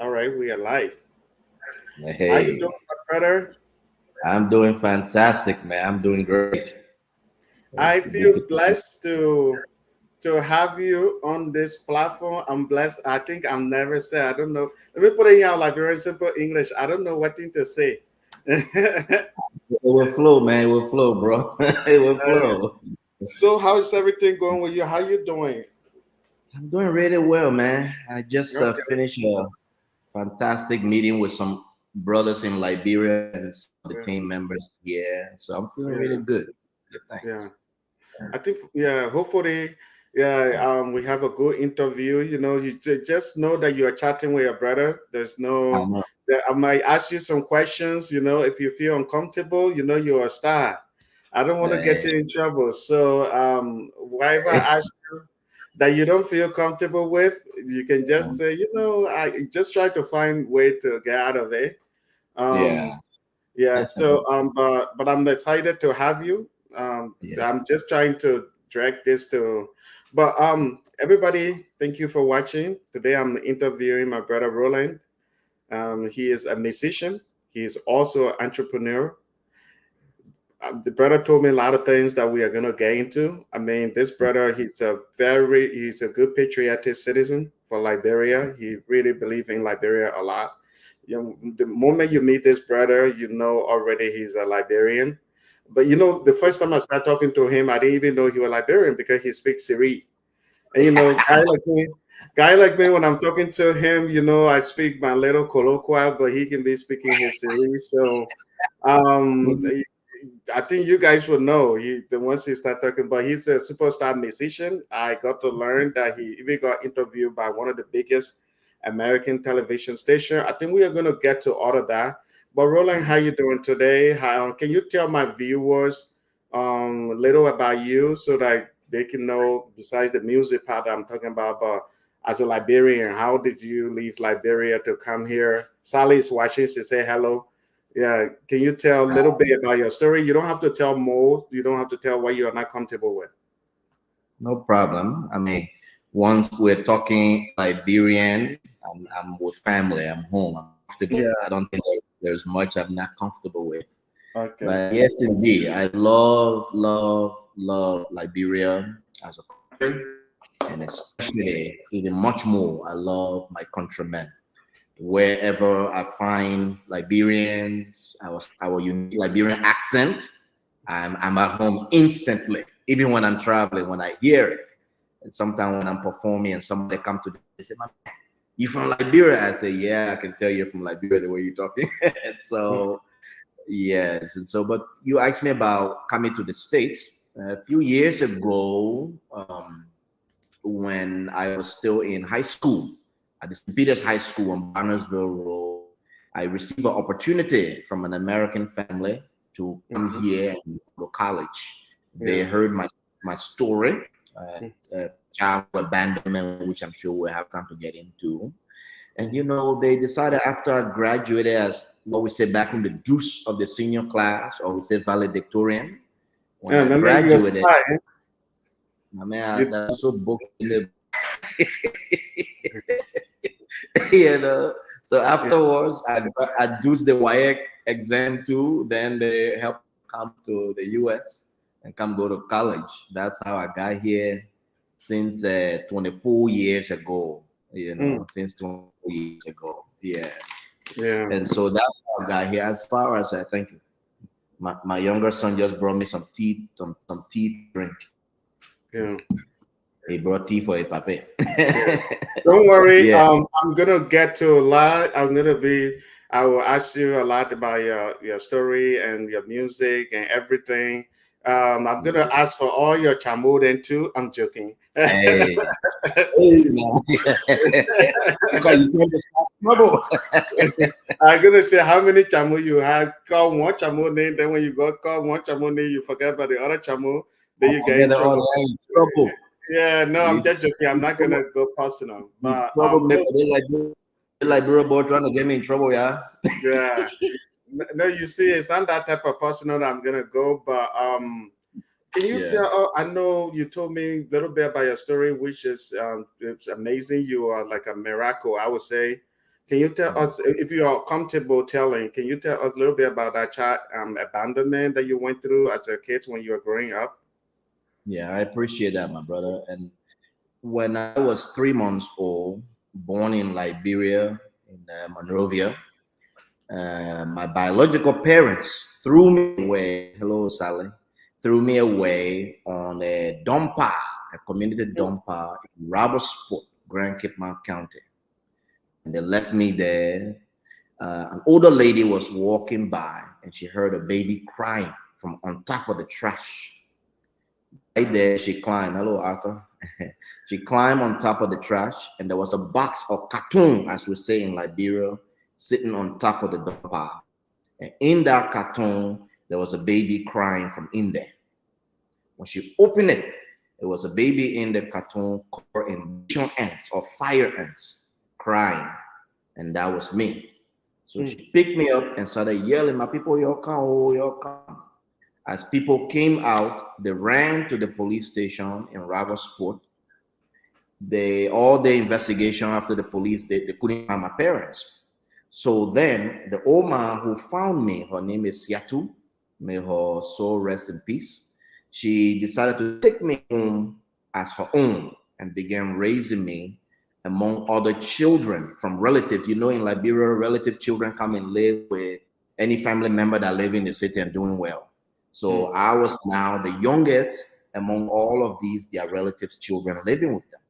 All right, we are live. How you Hey, doing, my brother? I'm doing fantastic, man. I'm doing great. I It's good to feel blessed to have you on this platform. I'm blessed. I think I'm never said. I don't know. Let me put it out like very simple English. I don't know what thing to say. it will flow, man. It will flow, bro. It will flow. So how's everything going with you? How you doing? I'm doing really well, man. I just Okay. finished a fantastic meeting with some brothers in Liberia and some of the Yeah. team members here. So I'm feeling really Yeah. good. Good, Yeah. thanks. I think, yeah, hopefully, yeah, we have a good interview. You know, you just know that you are chatting with your brother. There's I no, know. that I might ask you some questions. You know, if you feel uncomfortable, you know, you're a star. I don't want to get Hey. you in trouble. So, whatever I ask you that you don't feel comfortable with, you can just say, you know, I just try to find way to get out of it. Um, Yeah. yeah, so but I'm excited to have you. Yeah. I'm just trying to drag this to, but everybody, thank you for watching. Today I'm interviewing my brother Roland. He is a musician. He is also an entrepreneur. The brother told me a lot of things that we are gonna get into. I mean, this brother, he's a good patriotic citizen for Liberia. He really believes in Liberia a lot. You know, the moment you meet this brother, you know already he's a Liberian. But you know, the first time I started talking to him, I didn't even know he was Liberian because he speaks Siri. And you know, guy like me, when I'm talking to him, you know, I speak my little colloquial, but he can be speaking his Siri. So um I think you guys would know the once he start talking, but he's a superstar musician. I got to learn that he even got interviewed by one of the biggest American television station. I think we are going to get to all of that. But Roland, how you doing today? How can you tell my viewers a little about you so that they can know besides the music part that I'm talking about, but as a Liberian, how did you leave Liberia to come here? Sally is watching. She say hello. Yeah, can you tell a little bit about your story? You don't have to tell more. You don't have to tell what you are not comfortable with. No problem. I mean, once we're talking Liberian, I'm with family. I'm home. I'm comfortable. Yeah. I don't think there's much I'm not comfortable with. Okay. But yes, indeed, I love, love, love Liberia as a country, and especially even much more, I love my countrymen. Wherever I find Liberians, our unique Liberian accent, I'm at home instantly. Even when I'm traveling, when I hear it, and sometimes when I'm performing and somebody come to me, they say, "Man, you from Liberia?" I say, "Yeah, I can tell you're from Liberia the way you're talking." And so yes, and so but you asked me about coming to the States a few years ago, when I was still in high school at the St. Peter's High School on Barnersville Road. I received an opportunity from an American family to come Mhm. here and go to college. They Yeah. heard my story, Mm. childhood abandonment, which I'm sure we'll have time to get into. And they decided after I graduated as what we say back in the deuce of the senior class, or we say valedictorian. When Yeah, I remember you graduated, spy. Eh? I mean, You, that's so booked in the you know. So yeah. afterwards, I do the WIAC exam too. Then they help come to the US and come go to college. That's how I got here since 24 years ago. Mm. Since 24 years ago. Yes. Yeah. And so that's how I got here. As far as I think my younger son just brought me some tea to drink. Yeah. He brought tea for a pape. Yeah. Don't worry. Yeah. I'm gonna get to a lot. I will ask you a lot about your story and your music and everything. I'm gonna ask for all your chamuden too. I'm joking. Hey. Hey, man. Because you trying to start trouble. I'm gonna say how many chamu you had. Call one chamu name, then when you go call one chamu name, you forget about the other chamu, then I you get forget in the trouble. order. In trouble. Yeah, no, I'm You, just joking. I'm you not trouble. gonna go personal, You but troublemaker. They like bro boy trying to get me in trouble, yeah. yeah, no, you see, it's not that type of personal that I'm gonna go, but can you Yeah. tell? I know you told me a little bit about your story, which is it's amazing. You are like a miracle, I would say. Can you tell us, if you are comfortable telling, can you tell us a little bit about that child abandonment that you went through as a kid when you were growing up? Yeah, I appreciate that, my brother. And when I was 3 months old, born in Liberia, in Monrovia, my biological parents threw me away. Hello, Sally. Threw me away on a dumper, a community dumper in Robertsport, Grand Cape Mount County. And they left me there. An older lady was walking by and she heard a baby crying from on top of the trash. Right there, she climbed. Hello, Arthur. She climbed on top of the trash, and there was a box or cartoon, as we say in Liberia, sitting on top of the dumper. And in that cartoon, there was a baby crying from in there. When she opened it, it was a baby in the cartoon covered in mission ants or fire ants crying. And that was me. So she picked me up and started yelling, "My people, y'all come, oh, y'all come." As people came out, they ran to the police station in Robertsport. All the investigation after the police, they couldn't find my parents. So then the old man who found me, her name is Siatu, may her soul rest in peace. She decided to take me home as her own and began raising me among other children from relatives. You know, in Liberia, relative children come and live with any family member that live in the city and doing well. So I was now the youngest among all of these, their relatives' children living with them.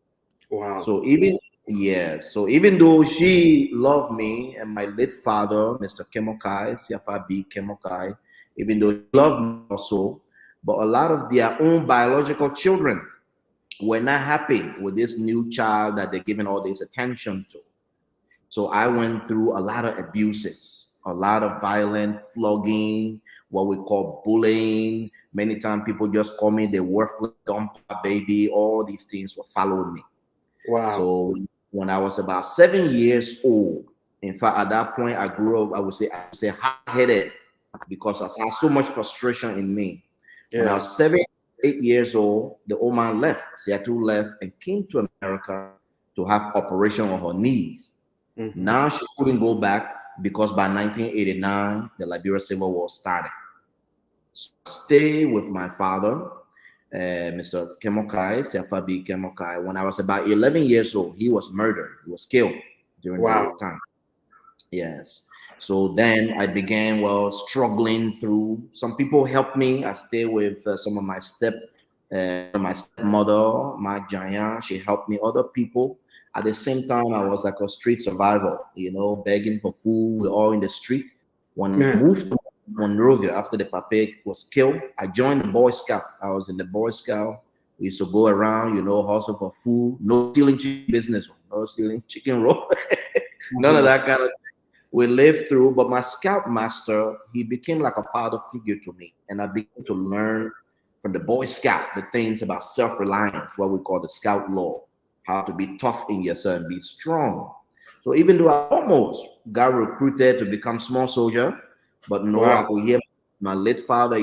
Wow. So even though she loved me and my late father, Mr. Kemokai, Siafa B. Kemokai, even though he loved me also, but a lot of their own biological children were not happy with this new child that they're giving all this attention to. So I went through a lot of abuses, a lot of violent flogging, what we call bullying. Many times people just call me the worthless dumper baby. All these things were following me. Wow. So when I was about 7 years old, in fact, at that point, I grew up, I would say hard-headed because I had so much frustration in me. Yeah. When I was 7, 8 years old, the old man left, Seattle left, and came to America to have operation on her knees. Now she couldn't go back because by 1989, the Liberian Civil War started. So I stayed with my father, Mr. Kemokai, Sefabi Kemokai. When I was about 11 years old, he was murdered. He was killed during that time. Yes. So then I began, struggling through. Some people helped me. I stayed with some of my my stepmother, my giant. She helped me. Other people. At the same time, I was like a street survivor, begging for food. We're all in the street. When I moved to Monrovia after the Pape was killed, I joined the Boy Scout. I was in the Boy Scout. We used to go around, hustle for food. No stealing chicken business. No stealing chicken roll. None of that kind of thing. We lived through, but my scout master, he became like a father figure to me. And I began to learn from the Boy Scout the things about self-reliance, what we call the Scout law, how to be tough in yourself and be strong. So even though I almost got recruited to become small soldier, but no, I could hear my late father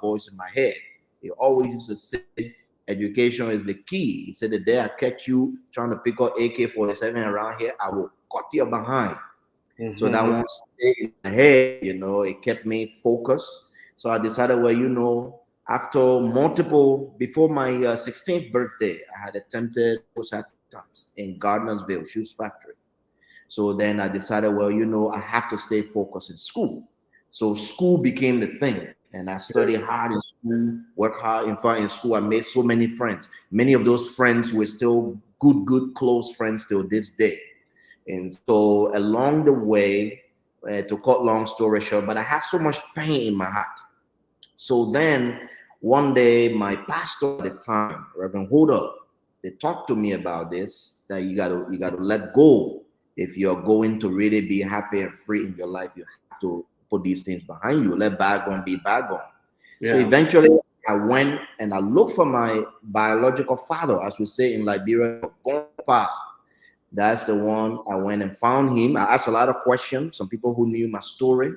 voice in my head. He always used to say, education is the key. He said, the day I catch you trying to pick up AK-47 around here, I will cut you behind. So that one stayed in my head, it kept me focused. So I decided, after before my 16th birthday, I had attempted suicide times in Gardnersville Shoes Factory. So then I decided, I have to stay focused in school. So school became the thing. And I studied hard in school, worked hard. In fact, in school, I made so many friends. Many of those friends were still good, close friends till this day. And so along the way, to cut long story short, but I had so much pain in my heart. So then one day, my pastor at the time, Reverend Holder, they talked to me about this, that you got to let go. If you're going to really be happy and free in your life, you have to put these things behind you. Let bygone be bygone. Yeah. So eventually, I went and I looked for my biological father, as we say in Liberia, Bonpa. That's the one. I went and found him. I asked a lot of questions. Some people who knew my story.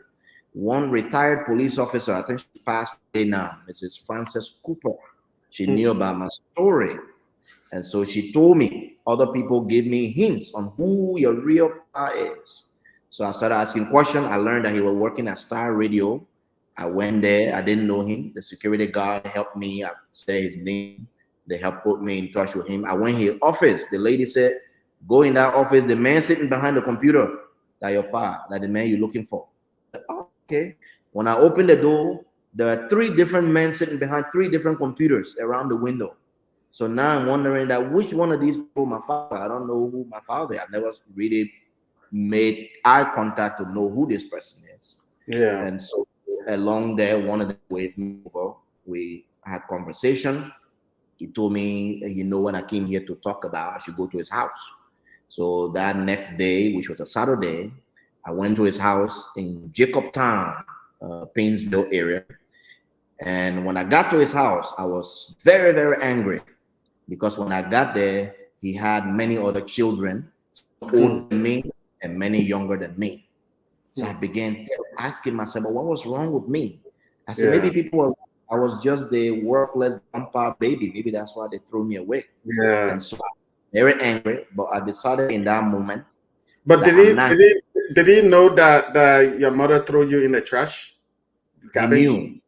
One retired police officer, I think she passed away now, Mrs. Frances Cooper. She knew about my story. And so she told me, other people gave me hints on who your real pa is. So I started asking questions. I learned that he was working at Star Radio. I went there. I didn't know him. The security guard helped me. I said his name. They helped put me in touch with him. I went to his office. The lady said, go in that office. The man sitting behind the computer, that your pa, that the man you're looking for. Oh, okay. When I opened the door, there are 3 different men sitting behind 3 different computers around the window. So now I'm wondering that which one of these people my father. I don't know who my father is. I've never really made eye contact to know who this person is. Yeah. And so along there, one of them waved me over. We had conversation. He told me, when I came here to talk about, I should go to his house. So that next day, which was a Saturday, I went to his house in Jacobtown, Painesville area. And when I got to his house, I was very, very angry because when I got there, he had many other children, older than me and many younger than me. So I began asking myself, well, what was wrong with me? I said, maybe people were, I was just the worthless grandpa baby. Maybe that's why they threw me away. Yeah. And so I'm very angry, but I decided in that moment. But did he know that your mother threw you in the trash? He knew.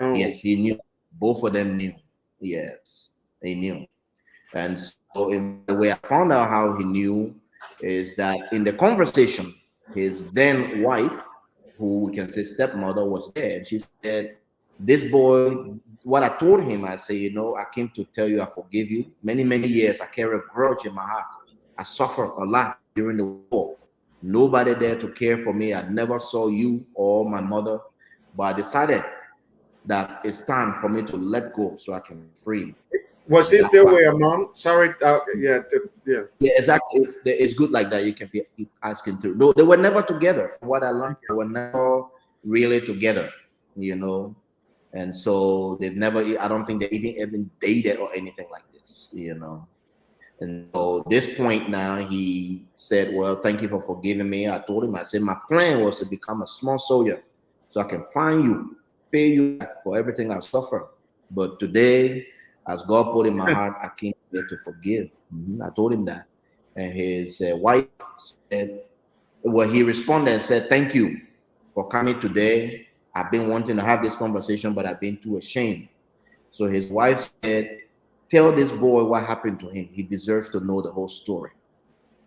Oh. Yes, he knew. Both of them knew. Yes, they knew. And so in the way I found out how he knew is that in the conversation, his then wife, who we can say stepmother, was there. And she said, this boy, what I told him, I say, I came to tell you I forgive you. Many, many years, I carry a grudge in my heart. I suffered a lot during the war. Nobody there to care for me. I never saw you or my mother, but I decided that it's time for me to let go so I can be free. Was he still with your mom? Sorry. Yeah, exactly. It's good like that. You can be asking through. No, they were never together. From what I learned, they were never really together, And so they've never, I don't think they even dated or anything like this, And so this point now, he said, well, thank you for forgiving me. I told him, I said, my plan was to become a small soldier so I can find you, pay you back for everything I've suffered. But today, as God put in my heart, I came here to forgive. I told him that. And his wife said, well, he responded and said, thank you for coming today. I've been wanting to have this conversation, but I've been too ashamed. So his wife said, tell this boy what happened to him. He deserves to know the whole story.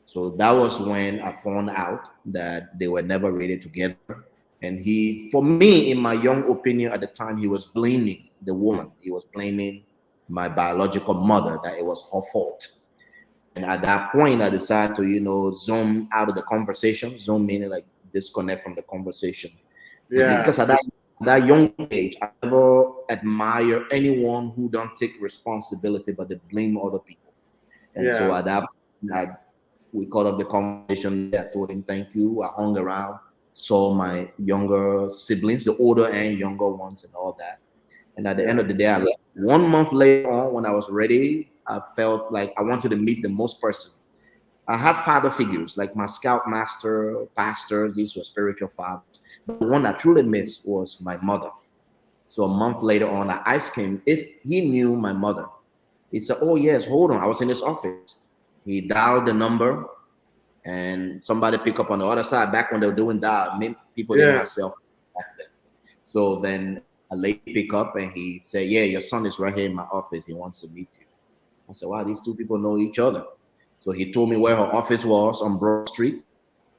So that was when I found out that they were never really together. And he, for me, in my young opinion at the time, he was blaming the woman. He was blaming my biological mother, that it was her fault. And at that point, I decided to, zoom out of the conversation. Zoom meaning like disconnect from the conversation. Yeah. Because at that young age, I never admire anyone who don't take responsibility, but they blame other people. And so at that point, we caught up the conversation. I told him, thank you. I hung around, saw my younger siblings, the older and younger ones and all that. And at the end of the day, I left. 1 month later on, when I was ready, I felt like I wanted to meet the most person. I had father figures, like my scoutmaster, pastors, these were spiritual fathers. But the one I truly missed was my mother. So a month later on, I asked him if he knew my mother. He said, oh, yes, hold on. I was in his office. He dialed the number, and somebody picked up on the other side. Back when they were doing dial, people didn't have cell phones back then. So then a lady picked up, and he said, yeah, your son is right here in my office. He wants to meet you. I said, wow, these 2 people know each other. So he told me where her office was on Broad Street.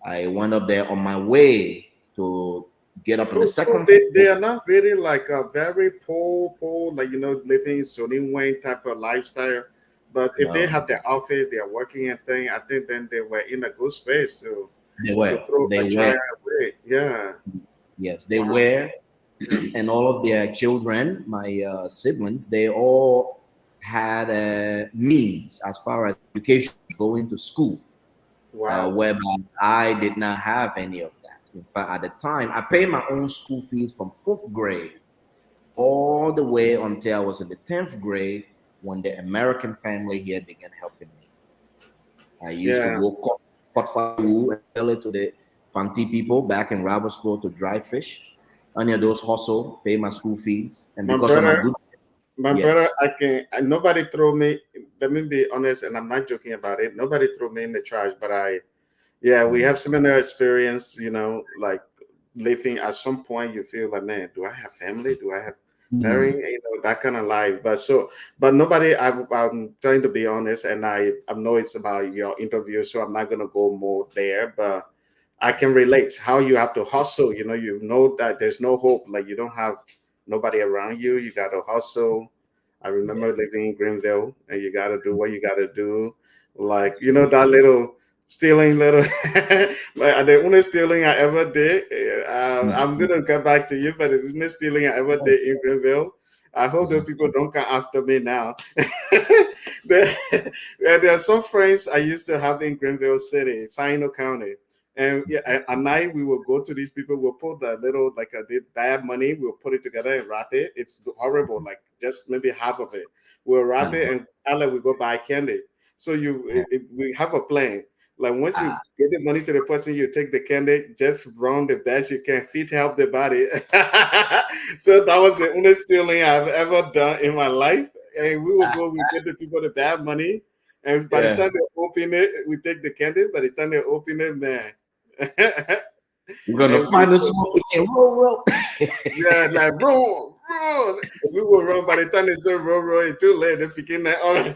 I went up there on my way to get up in the second floor. They are not really like a very poor, like, living Sonny Wayne type of lifestyle. But if they have their office, they are working and thing, I think then they were in a good space. So they were. Away. Yeah. Yes, they were. And all of their children, my siblings, they all had means as far as education, going to school. Wow. Whereby I did not have any of that. In fact, at the time, I paid my own school fees from 4th grade all the way until I was in the 10th grade when the American family here began helping me. I used to go cut firewood and sell it to the Fanti people back in Robertsburg to dry fish. Any of those pay my school fees. And because of my good... My brother, nobody throw me. let me be honest, and I'm not joking about it. Nobody threw me in the trash, but yeah, we have similar experience. Like living at some point, you feel like, man, do I have family? Do I have Mm. parents? That kind of life. But nobody. I'm trying to be honest, and I know it's about your interview, so I'm not gonna go more there, but. I can relate how you have to hustle. You know that there's no hope. Like you don't have nobody around you. You got to hustle. I Yeah. remember living in Greenville, and you got to do what you got to do. Like that little stealing, little the only stealing I ever did. I'm Mm. gonna come back to you, but the only stealing I ever did in Greenville. I hope those Mm. people don't come after me now. there, there are some friends I used to have in Greenville City, Sino County. And yeah, at night we will go to these people. We'll put the little like a bit bad money. We'll put it together and wrap it. It's horrible, like just maybe half of it. We'll wrap it Uh-huh. and we go buy candy. So we have a plan. Like once you Ah, get the money to the person, you take the candy, just run the best you can. Feet help the body. So that was the only stealing I've ever done in my life. And we will go. We get the people the bad money. And by the yeah. time they open it, we take the candy. By the time they open it, man, We're gonna and find a small again. Roll, roll. yeah, like run, run. We will run. By the time they say roll, roll, it's too late. They picking that already.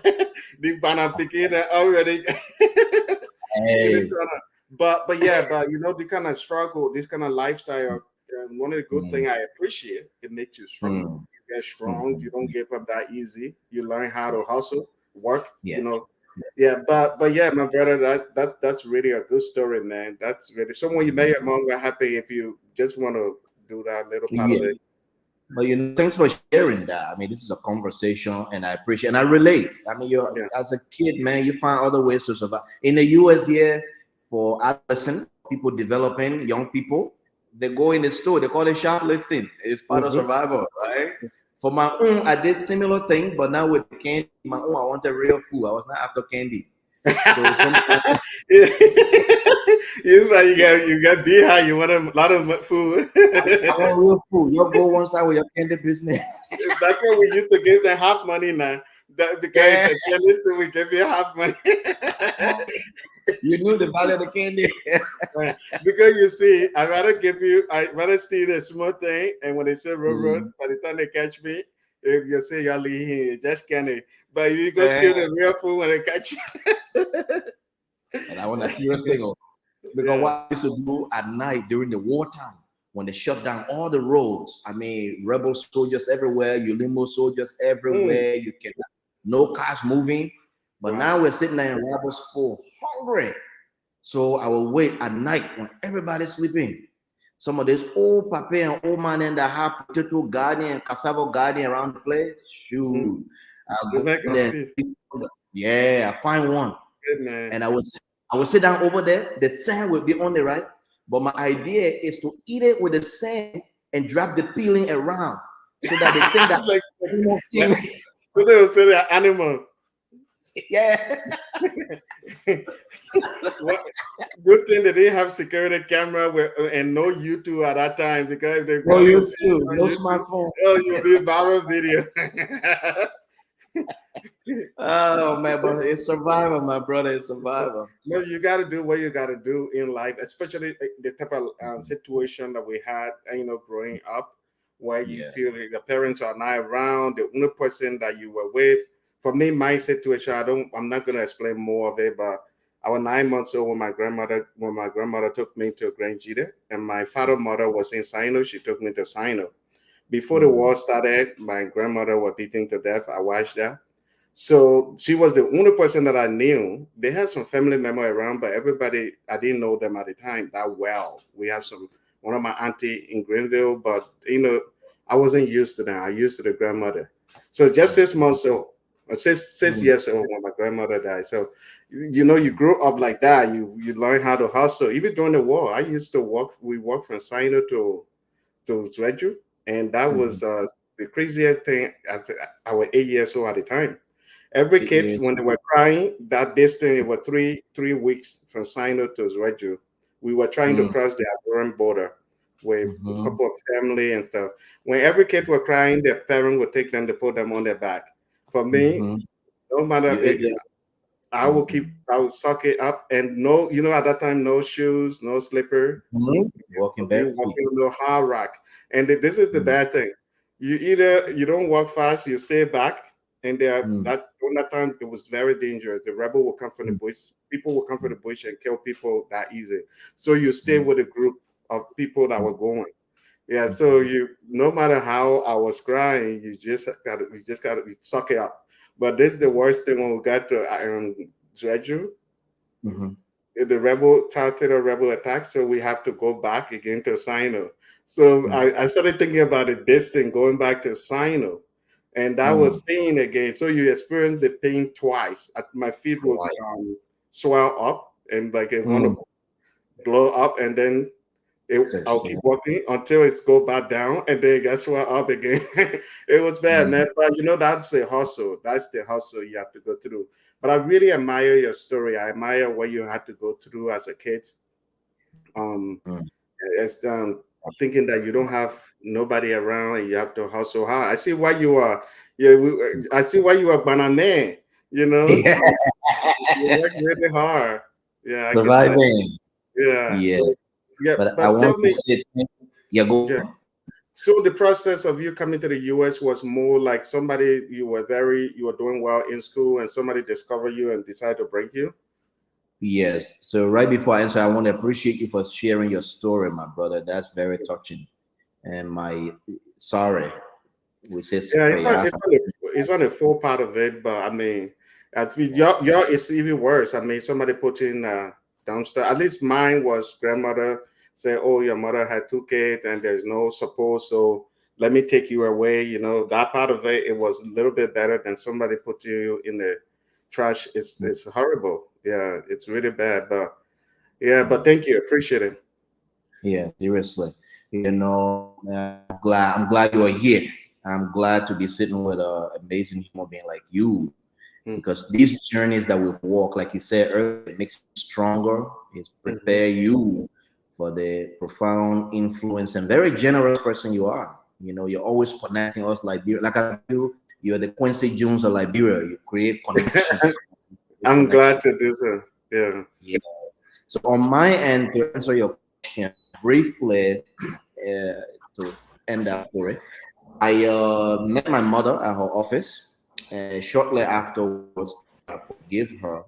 The banana picking that already. In the Hey. corner. But yeah, but the kind of struggle, this kind of lifestyle. And one of the good Mm. things I appreciate, it makes you strong. Mm. You get strong. Mm. You don't give up that easy. You learn how to hustle, work. Yes. Yeah, but yeah, my brother, that's really a good story, man. That's really so. When you met your mom, we're happy if you just want to do that little part Yeah. of it. But thanks for sharing that. I mean, this is a conversation, and I appreciate, and I relate. I mean, you're Yeah. as a kid, man, you find other ways to survive. In the U.S. here, for adolescents, people developing, young people, they go in the store. They call it shoplifting. It's part of Hmm. survival, right? For my own, I did similar thing, but now with candy, my own, I wanted real food. I was not after candy. So sometimes It's like you got behind. You want a lot of food. I want real food. You go one side with your candy business. That's what we used to give them half money now. That because it's Yeah, a candy, so we give you half money. you knew the value of the candy. Right. Because you see, I rather steal a small thing, and when they say road, Mm. by the time they catch me, if you say y'all leave here, just candy. But if you go steal Yeah. the real food when they catch you, And I want a serious thing. Because yeah. what I used to do at night during the wartime, when they shut down all the roads, I mean, rebel soldiers everywhere, Ulimo soldiers Mm. everywhere, you can no cars moving. But Wow. now we're sitting there in rebel school, hungry. So I will wait at night when everybody's sleeping. Some of this old papa and old man in that have potato garden and cassava garden around the place. Mm. Shoot. I'll You go make in us there. see. Yeah, I find one. Good man. And I would sit down over there. The sand will be on the right. But my idea is to eat it with the sand and drop the peeling around so that they think that like, like, thing. so they will say they're animal. Yeah. What good thing they didn't have security camera and no YouTube at that time because if they No caught you saying YouTube, on no YouTube, smartphone. oh, you'll be viral video. Oh man, but it's survival, my brother. It's survival. No, you got to do what you got to do in life, especially the type of situation that we had, growing up, where you Yeah. feel like your parents are not around, the only person that you were with. For me, my situation, I'm not gonna explain more of it, but I was 9 months old when my grandmother took me to Grand Jita, and my father mother was in Sino. She took me to Sino. Before the Mm. war started, my grandmother was beaten to death. I watched that. So she was the only person that I knew. They had some family member around, but everybody I didn't know them at the time that well. We had one of my auntie in Greenville, but I wasn't used to that. I used to the grandmother. So just 6 months old, or six Mm. years old when my grandmother died. So you grew up like that. You learn how to hustle. Even during the war, I used to walk. We walked from Sino to Zweju, and that Mhm. was the craziest thing. I was 8 years old at the time. Every kid, Yeah. when they were crying, that distance, it was three weeks from Sino to Zweju. We were trying to Mm. cross the Ivorian border with a Mhm. couple of family and stuff. When every kid were crying, their parent would take them to put them on their back. For me, Mhm. No matter You it, either I will suck it up, and no, at that time, no shoes, no slipper. walking You bare feet. walking on the hard rock, and this is the Mm, bad thing. You either you don't walk fast, you stay back, and mm, that during that time it was very dangerous. The rebel will come from the mm, bush. People will come from mm, the bush and kill people that easy. So you stay mm, with a group of people that mm, were going. Yeah. So mhm. you, no matter how I was crying, you just gotta suck it up. But this is the worst thing when we got to Jeju, Mhm. the rebel started a rebel attack, so we have to go back again to Sino. So Mm. I started thinking about it, this thing going back to Sino, and that was Mm. pain again. So you experience the pain twice. My feet would Right. swell up and like it want Mm. to blow up, and then I'll Yes. keep walking until it's go back down, and then it gets swell up again. It was bad, Mm. man. But that's the hustle. That's the hustle you have to go through. But I really admire your story. I admire what you had to go through as a kid. Um, Mm. it's thinking that you don't have nobody around and you have to hustle hard. I see why you are. Yeah, I see why you are banana. You know, Yeah. you work really hard. Yeah, I can tell. Surviving. Yeah, Yeah. yeah. But I But tell want to me, say, yeah, go yeah. on. So the process of you coming to the US was more like somebody you were doing well in school and somebody discovered you and decided to bring you. Yes. So right before I answer, I want to appreciate you for sharing your story, my brother. That's very touching. And my sorry, we say Yeah, sorry. I, it's on a full part of it, but I mean, your it's even worse. I mean, somebody put in dumpster. At least mine was grandmother say, "Oh, your mother had two kids and there's no support, so let me take you away." That part of it was a little bit better than somebody put you in the trash. It's horrible. Yeah, it's really bad. But yeah, but thank you, appreciate it. yeah, seriously. I'm glad you are here. I'm glad to be sitting with an amazing human being like you, because these journeys that we've walked, like you said earlier, it makes you stronger. It Mm-hmm. prepare you for the profound influence and very generous person you are. You're always connecting us, Liberia. Like I do, you're the Quincy Jones of Liberia. You create connections. I'm glad Connections. to do so. Yeah. Yeah. So on my end, to answer your question briefly, to end that story, I met my mother at her office. Shortly afterwards, I forgive her.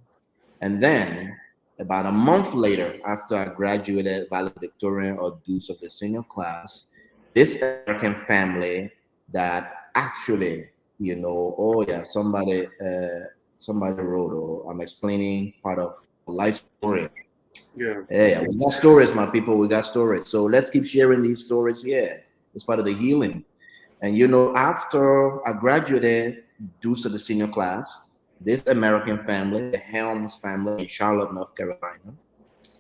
And then, about a month later, after I graduated valedictorian or deuce of the senior class, this American family that actually, oh yeah, somebody wrote, or I'm explaining part of a life story. Yeah. Yeah, we got stories, my people. We got stories. So let's keep sharing these stories here. It's part of the healing. And after I graduated, due to the senior class, this American family, the Helms family in Charlotte, North Carolina,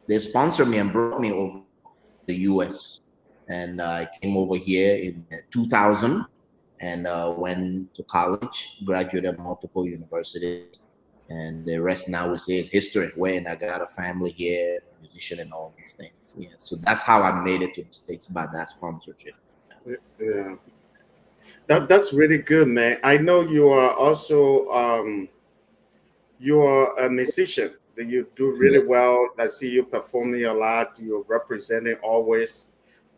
they sponsored me and brought me over to the US. And I came over here in 2000 and went to college, graduated multiple universities. And the rest now we say is history. When I got a family here, musician, and all these things. Yeah. So that's how I made it to the States by that sponsorship. Yeah. That's really good, man. I know you are also you are a musician. That you do really Yes. well. I see you performing a lot. You're representing always.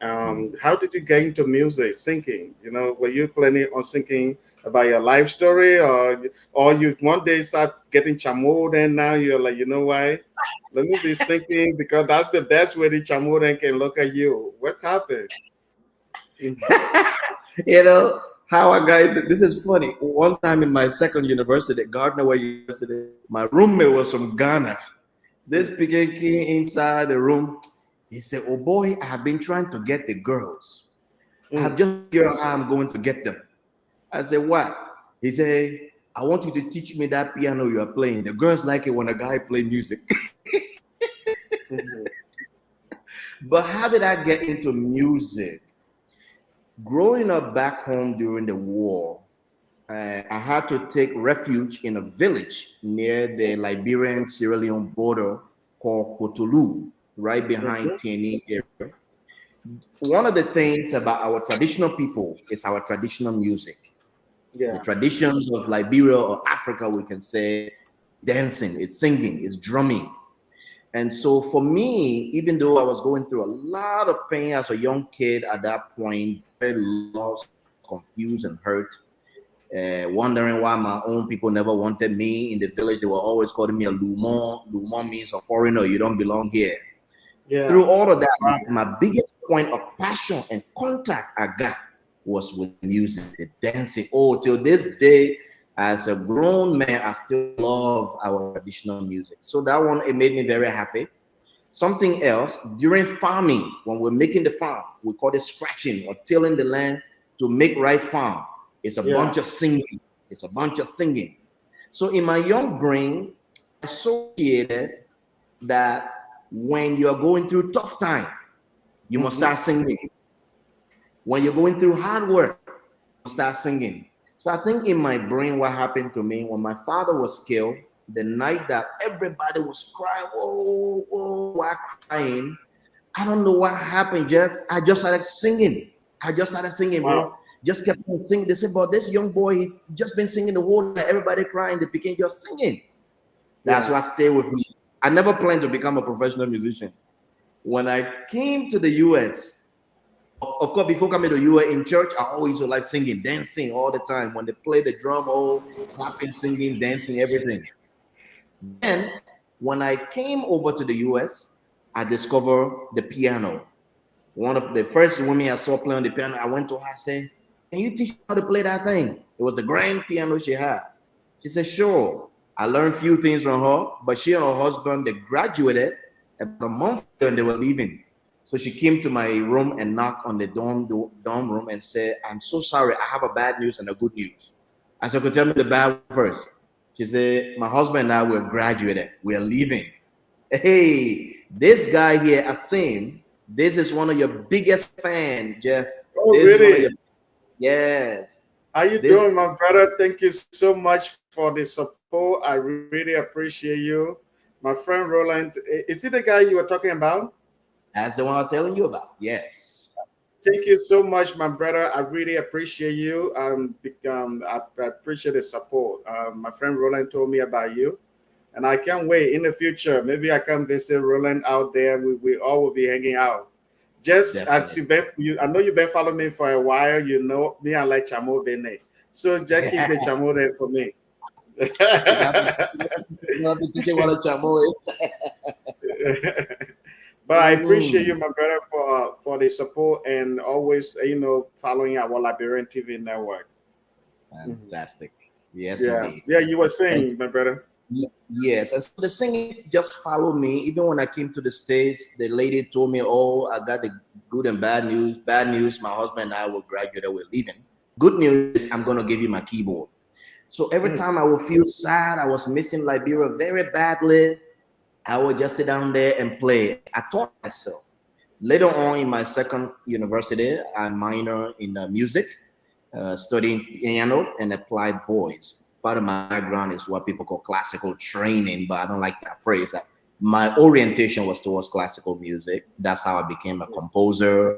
How did you get into music, singing? Were you planning on singing about your life story, or you one day start getting chamood, and now you're like, why? Let me be singing because that's the best way the chamood can look at you. What happened? you know how I got into this is funny. One time in my second university, Gardner University, my roommate was from Ghana. This picking came inside the room. He said, "Oh boy, I have been trying to get the girls. I have Mm, just figured out how I'm going to get them." I said, "What?" He said, "I want you to teach me that piano you are playing. The girls like it when a guy play music." mhm, But how did I get into music? Growing up back home during the war, I had to take refuge in a village near the Liberian Sierra Leone border called Kotolu, right behind mhm. Tieni area. One of the things about our traditional people is our traditional music. The Yeah. traditions of Liberia or Africa, we can say, dancing, it's singing, it's drumming. And so for me, even though I was going through a lot of pain as a young kid at that point, very lost, confused, and hurt, wondering why my own people never wanted me in the village. They were always calling me a Lumon. Lumon means a foreigner, you don't belong here. Yeah. Through all of that, Wow. my biggest point of passion and contact I got was with music, the dancing. Oh, till this day, as a grown man, I still love our traditional music. So that one, it made me very happy. Something else, during farming, when we're making the farm, we call it scratching or tilling the land to make rice farm. It's a Yeah. bunch of singing. It's a bunch of singing. So in my young brain, I associated that when you're going through tough time, you must start singing. When you're going through hard work, you must start singing. So I think in my brain, what happened to me when my father was killed, the night that everybody was crying, whoa, whoa, why crying? I don't know what happened, Jeff. I just started singing. I just started singing, bro. Wow. Just kept on singing. They said, but this young boy, he's just been singing the whole night. Everybody crying. They became just singing. That's Yeah. what stayed with me. I never planned to become a professional musician. When I came to the US, of course, before coming to US in church, I always would like singing, dancing all the time. When they play the drum, oh, clapping, singing, dancing, everything. Then, when I came over to the US, I discovered the piano. One of the first women I saw play on the piano, I went to her, I said, can you teach me how to play that thing? It was the grand piano she had. She said, sure. I learned a few things from her, but she and her husband, they graduated about a month ago and they were leaving. So she came to my room and knocked on the dorm room and said, I'm so sorry, I have a bad news and a good news. I said, could tell me the bad one first. She said, my husband and I were graduated. We're leaving. Hey, this guy here, Asim, this is one of your biggest fans, Jeff. Oh, This is one of really? your, yes. How you This, doing, my brother? Thank you so much for the support. I really appreciate you. My friend Roland, is he the guy you were talking about? that's the one I'm telling you about. Yes. Thank you so much, my brother. I really appreciate you. I appreciate the support. My friend Roland told me about you, and I can't wait in the future. Maybe I can visit Roland out there. We all will be hanging out. Just as Definitely. I know you've been following me for a while. You know me, I like Chamo Bene. So just keep the Chamo there for me. You have to, you have to teach you what a chamo is. But I appreciate Mm, you, my brother, for the support and always following our Liberian TV network. Mhm. fantastic. Yes, Yeah, indeed. yeah, you were And saying, my brother. yes, and so the singing just followed me. Even when I came to the States, the lady told me, oh, I got the good and bad news. Bad news, my husband and I will graduate, we're leaving. Good news is I'm going to give you my keyboard. So every Mm, time I would feel sad, I was missing Liberia very badly, I would just sit down there and play. I taught myself. Later on in my second university, I minor in music, studying piano and applied voice. Part of my background is what people call classical training, but I don't like that phrase. My orientation was towards classical music. That's how I became a composer.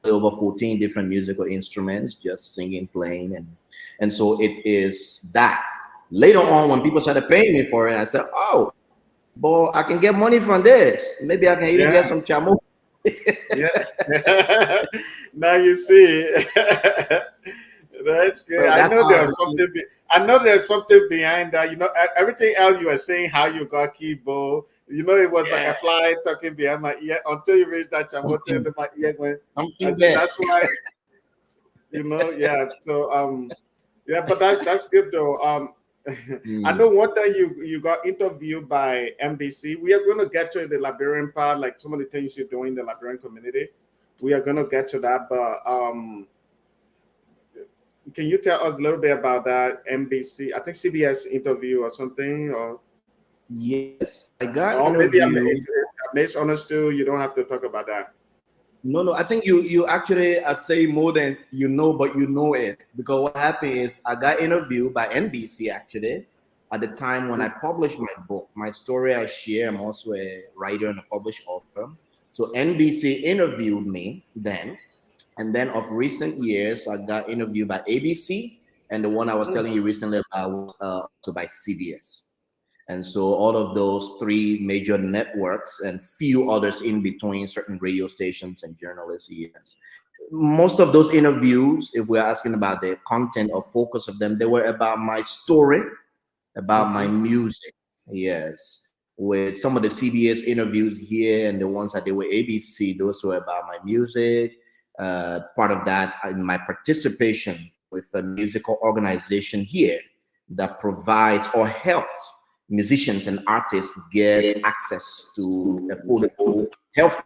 Over 14 different musical instruments, just singing, playing, and so it is that. Later on, when people started paying me for it, I said, "Oh, boy, I can get money from this. Maybe I can even yeah, get some chamo." yeah. Now you see. That's good. So I that's know how I there's became. something. I know there's something behind that. Everything else you were saying, how you got keyboard. It was like Yeah, a fly talking behind my ear until you reached that chamote something, and my ear went. I something said, there. that's why. Yeah. So yeah, but that's good though. I know Mm, one time you got interviewed by NBC. We are going to get to the Liberian part, like some of the things you're doing in the Liberian community. We are going to get to that, but can you tell us a little bit about that NBC? I think CBS interview or something, yes, I got or maybe interviewed. I misunderstood. You don't have to talk about that. No, no, I think you actually are saying more than you know, but you know it. Because what happened is I got interviewed by NBC actually at the time when I published my book. My story I share, I'm also a writer and a published author. So NBC interviewed me then. And then of recent years, I got interviewed by ABC and the one I was telling you recently about was also by CBS. And so all of those three major networks and few others in between, certain radio stations and journalists, yes. Most of those interviews, if we're asking about the content or focus of them, they were about my story, about my music. Yes. With some of the CBS interviews here and the ones that they were ABC, those were about my music. Part of that, my participation with a musical organization here that provides or helps musicians and artists get access to affordable health.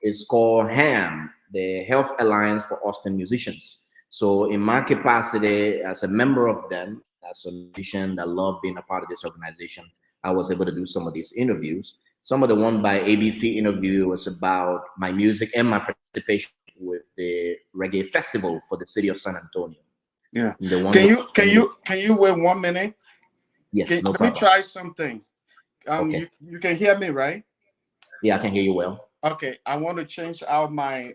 It's called HAM, the Health Alliance for Austin Musicians. So in my capacity as a member of them, as a musician that love being a part of this organization, I was able to do some of these interviews. Some of the one by ABC interview was about my music and my participation with the reggae festival for the city of San Antonio. Yeah. The one Can you wait 1 minute? Yes, no Let me problem. try something. Okay. You can hear me, right? Yeah, I can hear you well. Okay, I want to change out my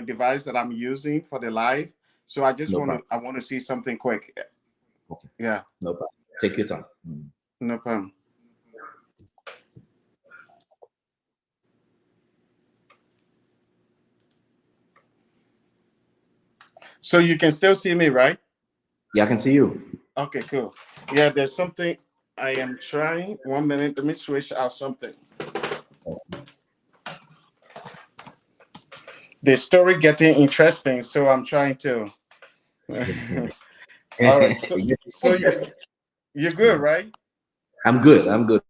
device that I'm using for the live. So I just No want to problem. see something quick. Okay. Yeah, No problem. Take your time. no problem. So you can still see me, right? Yeah, I can see you. Okay, cool. Yeah, there's something I am trying. 1 minute, let me switch out something. The story getting interesting, so I'm trying to. All right, so you're good, right? I'm good. I'm good.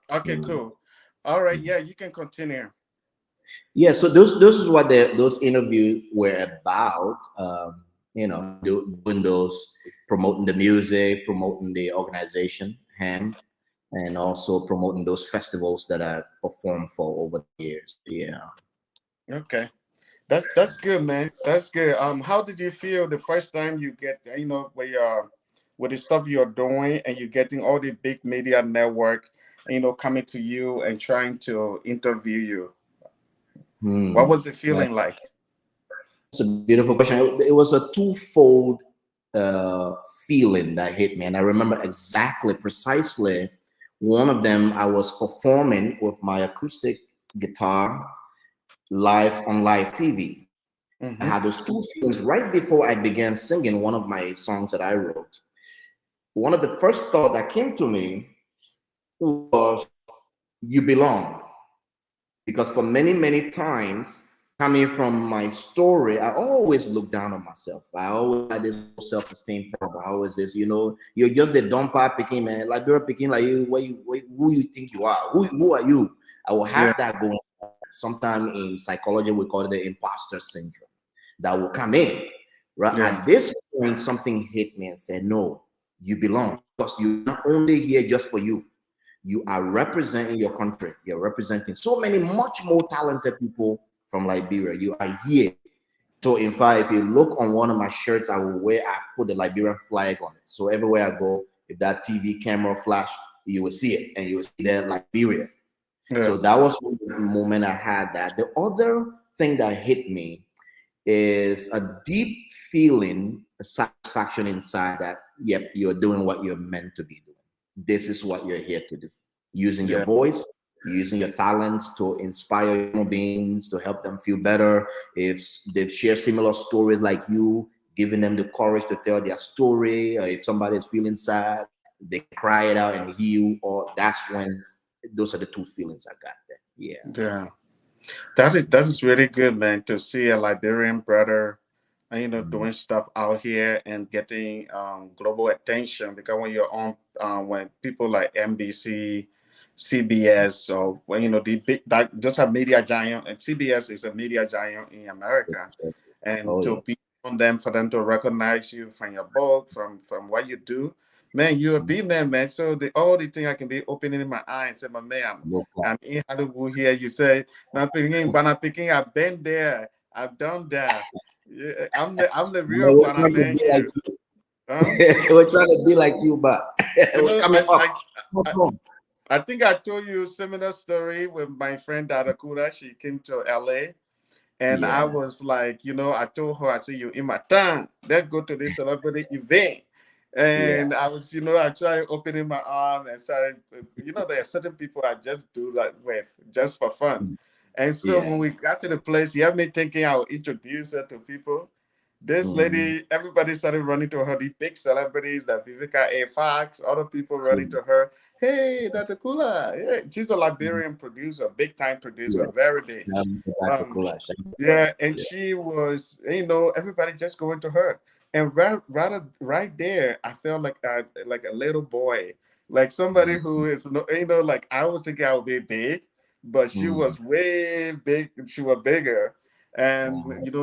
Okay, cool. All right, yeah, you can continue. Yeah, so those is what those interviews were about. Doing those, promoting the music, promoting the organization, and also promoting those festivals that I've performed for over the years. Yeah. Okay. That's good, man. That's good. How did you feel the first time you get, where you're with the stuff you're doing and you're getting all the big media network, coming to you and trying to interview you? What was it That's feeling like? a beautiful question. It was a twofold uh, feeling that hit me, and I remember exactly, precisely. One of them, I was performing with my acoustic guitar live on live TV. I Mm-hmm. had those two feelings right before I began singing one of my songs that I wrote. One of the first thought that came to me was, you belong. Because for many, many times, coming from my story, I always look down on myself. I always had this self-esteem problem. I always this, you're just the dumb part picking, man. Like you're picking, like who you think you are? Who are you? I will Yeah. have that going on. Sometimes in psychology, we call it the imposter syndrome that will come in. Right Yeah. at this point, something hit me and said, no, you belong, because you're not only here just for you. You are representing your country. You're representing so many much more talented people from Liberia. You are here. So in fact, if you look on one of my shirts, I put the Liberian flag on it. So everywhere I go, if that TV camera flash, you will see it, and you will see there Liberia. Yeah. So that was the moment I had that. The other thing that hit me is a deep feeling, a satisfaction inside that, yep, you're doing what you're meant to be doing. This is what you're here to do. Using your Yeah. voice, using your talents to inspire human beings, to help them feel better. If they've shared similar stories like you, giving them the courage to tell their story, or if somebody is feeling sad, they cry it out and heal, or that's when those are the two feelings I got there. Yeah. Yeah. That is really good, man, to see a Liberian brother, Mhm. doing stuff out here and getting global attention. Because when you're on, when people like NBC, CBS, or when the big that those are media giant, and CBS is a media giant in America, and Oh to yeah. be on them for them to recognize you from your book, from what you do, man, you're a big man, man. So all the thing I can be opening in my eyes, say, my man, No I'm in Hollywood here. You say, Bana picking, I've been there, I've done that. Yeah, I'm the real we're Bana trying to man be like here. Huh? you. We're trying to be like you, but You we're know, coming I, up. I What's I wrong? I think I told you a similar story with my friend Darakura. She came to LA And I Yeah. was like, I told her, I said, you in my town, let's go to this celebrity event. Yeah. And I was, I tried opening my arm and started, there are certain people I just do that with just for fun. And so Yeah. when we got to the place, you have me thinking I'll introduce her to people. This Mm-hmm. lady, everybody started running to her. These big celebrities, like Vivica A. Fox, other people running to her. Hey, Dr. Kula. Yeah, she's a Liberian producer, big time producer, Yes. very big. Dr. Um, Kulash. yeah, and Yeah. she was, everybody just going to her. And right there, I felt like a little boy, like somebody who is, like I was thinking I would be big, but she Mm-hmm. was way big. She was bigger, and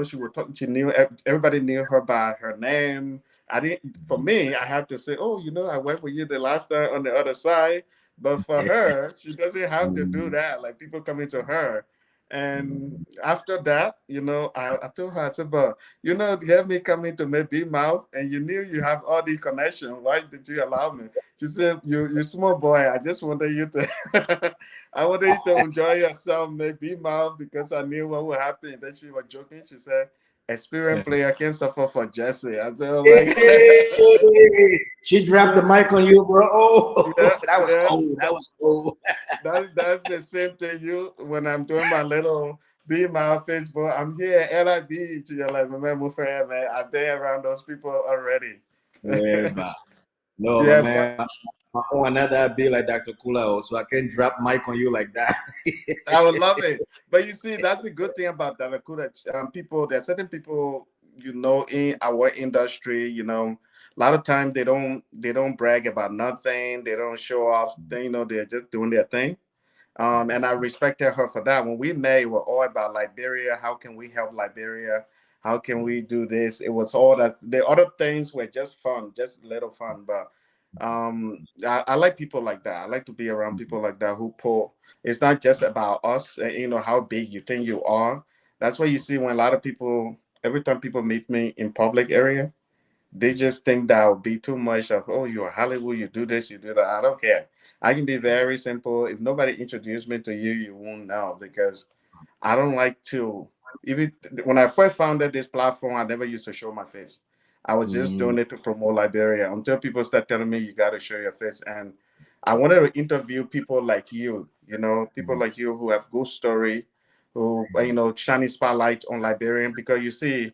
she was talking. She knew everybody knew her by her name. I didn't. For me, I have to say, oh, I went with you the last time on the other side. But for her, she doesn't have to do that. Like people coming to her. And after that, I told her, I said, but you have me coming to make big mouth and you knew you have all the connection. Why did you allow me? She said, you small boy, I just wanted you to I wanted you to enjoy yourself, make big mouth because I knew what would happen. And then she was joking. She said, experienced player can suffer for Jesse. I said, oh my God. She dropped the So mic on you, bro. yeah, Oh, that was yeah. cold. That was cold. That's the same thing. You when I'm doing my little be my Facebook, I'm here LIB to your like remember friend, man. I've been around those people already. Yeah, but no, my Yeah, but man. My own another be like Dr. Kula, so I can't drop mic on you like that. I would love it. But you see, that's the good thing about Dalakuda. People, there are certain people, in our industry, a lot of times they don't brag about nothing. They don't show off. They're just doing their thing. And I respected her for that. When we met, we were all about Liberia. How can we help Liberia? How can we do this? It was all that. The other things were just fun, just little fun. But I like people like that. I like to be around people like that who pull. It's not just about us. How big you think you are. That's why you see when a lot of people. Every time people meet me in public area, they just think that will be too much of, oh, you're Hollywood, you do this, you do that. I don't care. I can be very simple. If nobody introduced me to you, you won't know because I don't like to. Even when I first founded this platform, I never used to show my face. I was just Mm, doing it to promote Liberia until people start telling me you got to show your face. And I wanted to interview people like you, people like you who have good story, who shiny spotlight on Liberian because you see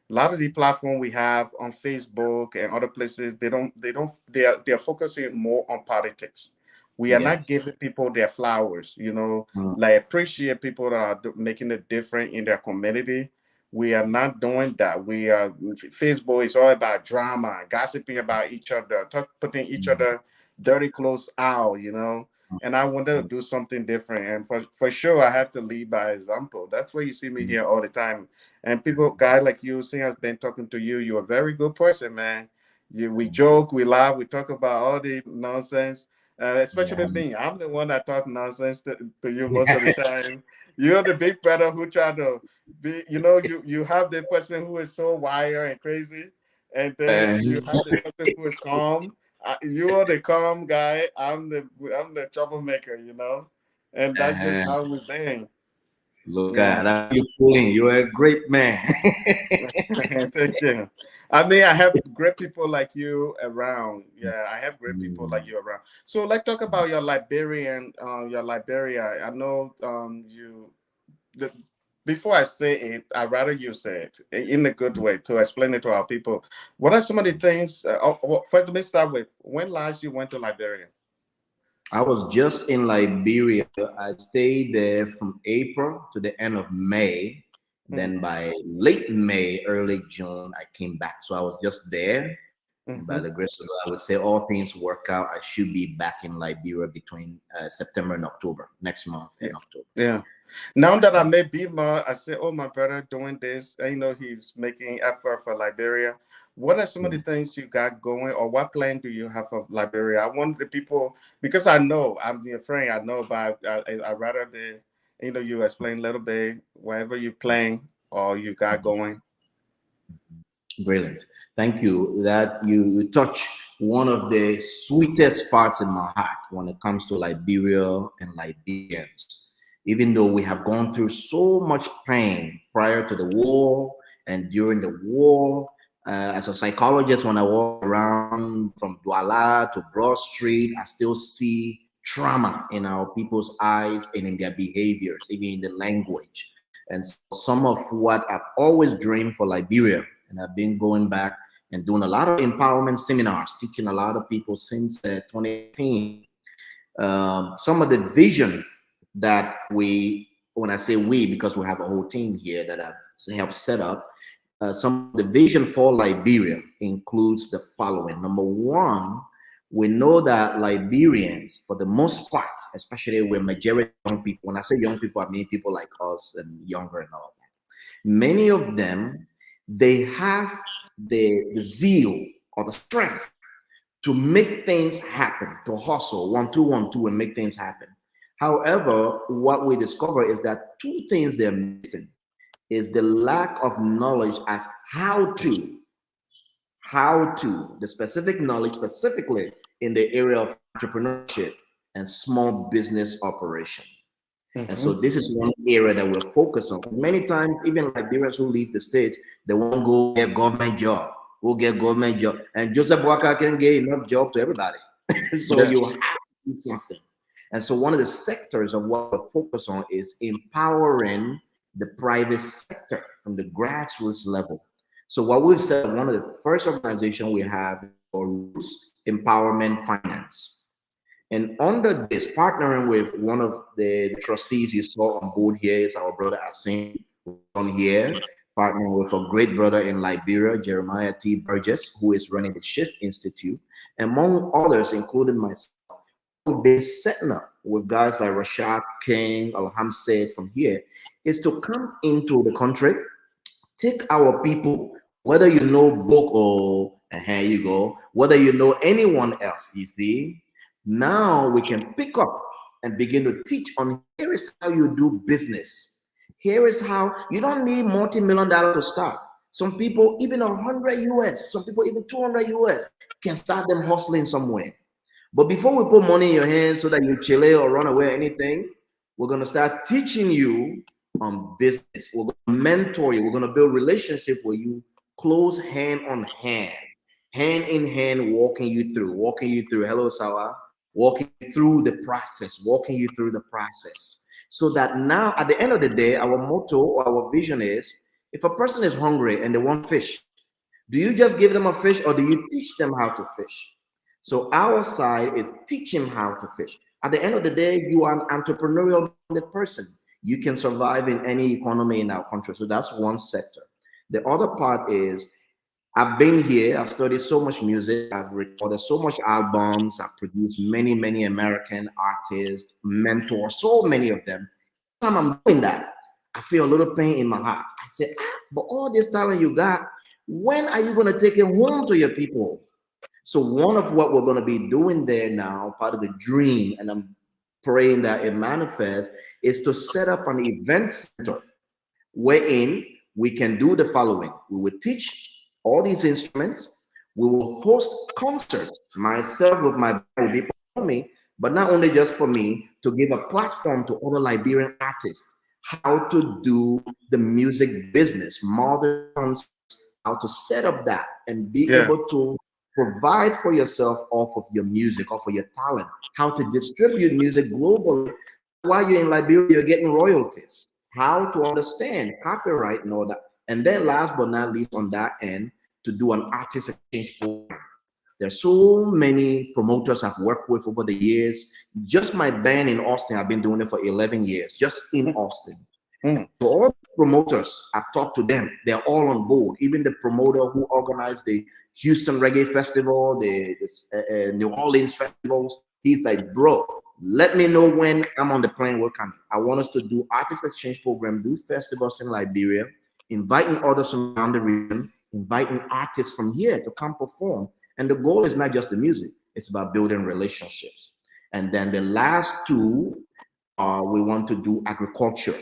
a lot of the platform we have on Facebook and other places, they are focusing more on politics. We are not yes. giving people their flowers, Mm, like appreciate people that are making a difference in their community. We are not doing that. We are Facebook is all about drama, gossiping about each other, putting each other dirty clothes out, And I wanted to do something different. And for sure, I have to lead by example. That's why you see me here all the time. And people, guy like you, seeing has been talking to you. You're a very good person, man. We joke, we laugh, we talk about all the nonsense. Especially me, I'm the one that talk nonsense to you most of the time. You're the big brother who try to be. You have the person who is so wired and crazy, and then yeah. you have the person who is calm. You are the calm guy. I'm the troublemaker. And that's just Uh-huh. how we been. Look at Yeah. that. You're fooling. You're a great man. Thank you. I mean, I have great people like you around. Yeah, I have great people like Mm, you around. So let's talk about your Liberia. I know the, before I say it, I'd rather you say it in a good way to explain it to our people. What are some of the things? First, let me start with when last you went to Liberia? I was just in Liberia. I stayed there from April to the end of May. Mm-hmm. Then by late May, early June, I came back. So I was just there. And by Mm-hmm. the grace of God, I would say all things work out. I should be back in Liberia between September and October, next month Yeah. in October. Yeah. Now that I met Bima, I said, "Oh, my brother doing this. I know he's making effort for Liberia. What are some of the Yes. things you got going, or what plan do you have for Liberia?" I want the people because I know I'm your friend. I know, but I rather you explain a little bit whatever you playing or you got going. Brilliant. Thank you. That you touch one of the sweetest parts in my heart when it comes to Liberia and Liberians. even though we have gone through so much pain prior to the war and during the war. As a psychologist, when I walk around from Douala to Broad Street, I still see trauma in our people's eyes and in their behaviors, even in the language. And so some of what I've always dreamed for Liberia, and I've been going back and doing a lot of empowerment seminars, teaching a lot of people since 2018. Some of the vision that when I say we, because we have a whole team here that I've helped set up, some of the vision for Liberia includes the following. Number one, we know that Liberians, for the most part, especially we're majority young people. When I say young people, I mean people like us and younger and all that. Many of them, they have the zeal or the strength to make things happen, to hustle 1 2 1 2 and make things happen. However, what we discover is that two things they're missing is the lack of knowledge as how to, the specific knowledge specifically in the area of entrepreneurship and small business operation. And so this is one area that we're focused on. Many times, even Liberians who leave the States, they won't go get government job. We'll get government job. And Joseph Waka can get enough job to everybody. So you have to do something. And so one of the sectors of what we're focused on is empowering the private sector from the grassroots level. So what we've said, one of the first organizations we have for Roots Empowerment Finance. And under this, partnering with one of the trustees you saw on board here is our brother Asim on here, partnering with a great brother in Liberia, Jeremiah T. Burgess, who is running the Shift Institute, among others, including myself. We've been setting up with guys like Rashad King, Alham said from here, is to come into the country, take our people, whether you know Boko, and here you go, whether you know anyone else, you see, now we can pick up and begin to teach on here is how you do business. Here is how you don't need multi-million-dollar to start. Some people, even 100 US, some people even 200 US can start them hustling somewhere. But before we put money in your hands so that you chill or run away or anything, we're going to start teaching you on business. We're going to mentor you. We're going to build relationship where you close hand on hand in hand, walking you through. Hello, Sawa. Walking through the process. So that now, at the end of the day, our motto or our vision is, if a person is hungry and they want fish, do you just give them a fish or do you teach them how to fish? So our side is teach him how to fish. At the end of the day, you are an entrepreneurial person. You can survive in any economy in our country. So that's one sector. The other part is, I've been here, I've studied so much music, I've recorded so much albums, I've produced many, many American artists, mentors, so many of them. Every time I'm doing that, I feel a little pain in my heart. I say, but all this talent you got, when are you going to take it home to your people? So one of what we're going to be doing there now, part of the dream, and I'm praying that it manifests, is to set up an event center wherein we can do the following. We will teach all these instruments. We will host concerts. Myself with my band will be performing, but not only just for me, to give a platform to other Liberian artists how to do the music business, modern, how to set up that and be able to provide for yourself off of your music, off of your talent, how to distribute music globally. While you're in Liberia, you're getting royalties, how to understand copyright and all that. And then last but not least on that end, to do an artist exchange program. There's so many promoters I've worked with over the years. Just my band in Austin, I've been doing it for 11 years, just in Austin. So all the promoters, I've talked to them, they're all on board. Even the promoter who organized the Houston Reggae Festival, the New Orleans festivals, he's like, bro, let me know when I'm on the plane, we're coming. I want us to do artist exchange program, do festivals in Liberia, inviting others from around the region, inviting artists from here to come perform. And the goal is not just the music, it's about building relationships. And then the last two, we want to do agriculture.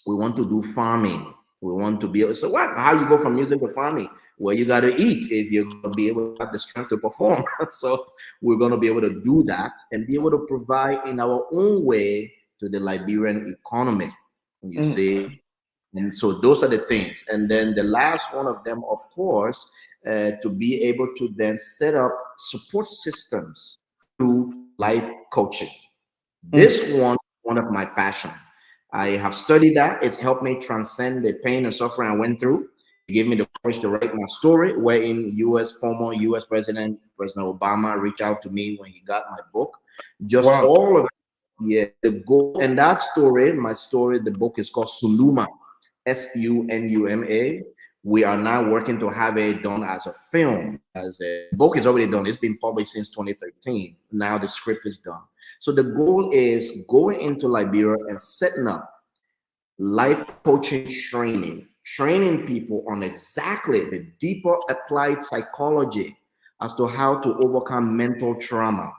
We want to do farming. We want to be able, so what? How you go from music to farming? Well, you got to eat if you're going to be able to have the strength to perform. So we're going to be able to do that and be able to provide in our own way to the Liberian economy. You see, and so those are the things. And then the last one of them, of course, to be able to then set up support systems through life coaching. This one of my passion. I have studied that. It's helped me transcend the pain and suffering I went through. It gave me the courage to write my story, wherein former US President Obama reached out to me when he got my book. Just Wow. all of it. Yeah, the goal and that story, my story, the book is called Suluma, Sunuma. We are now working to have it done as a film. As a book is already done. It's been published since 2013. Now the script is done. So the goal is going into Liberia and setting up life coaching training people on exactly the deeper applied psychology as to how to overcome mental trauma,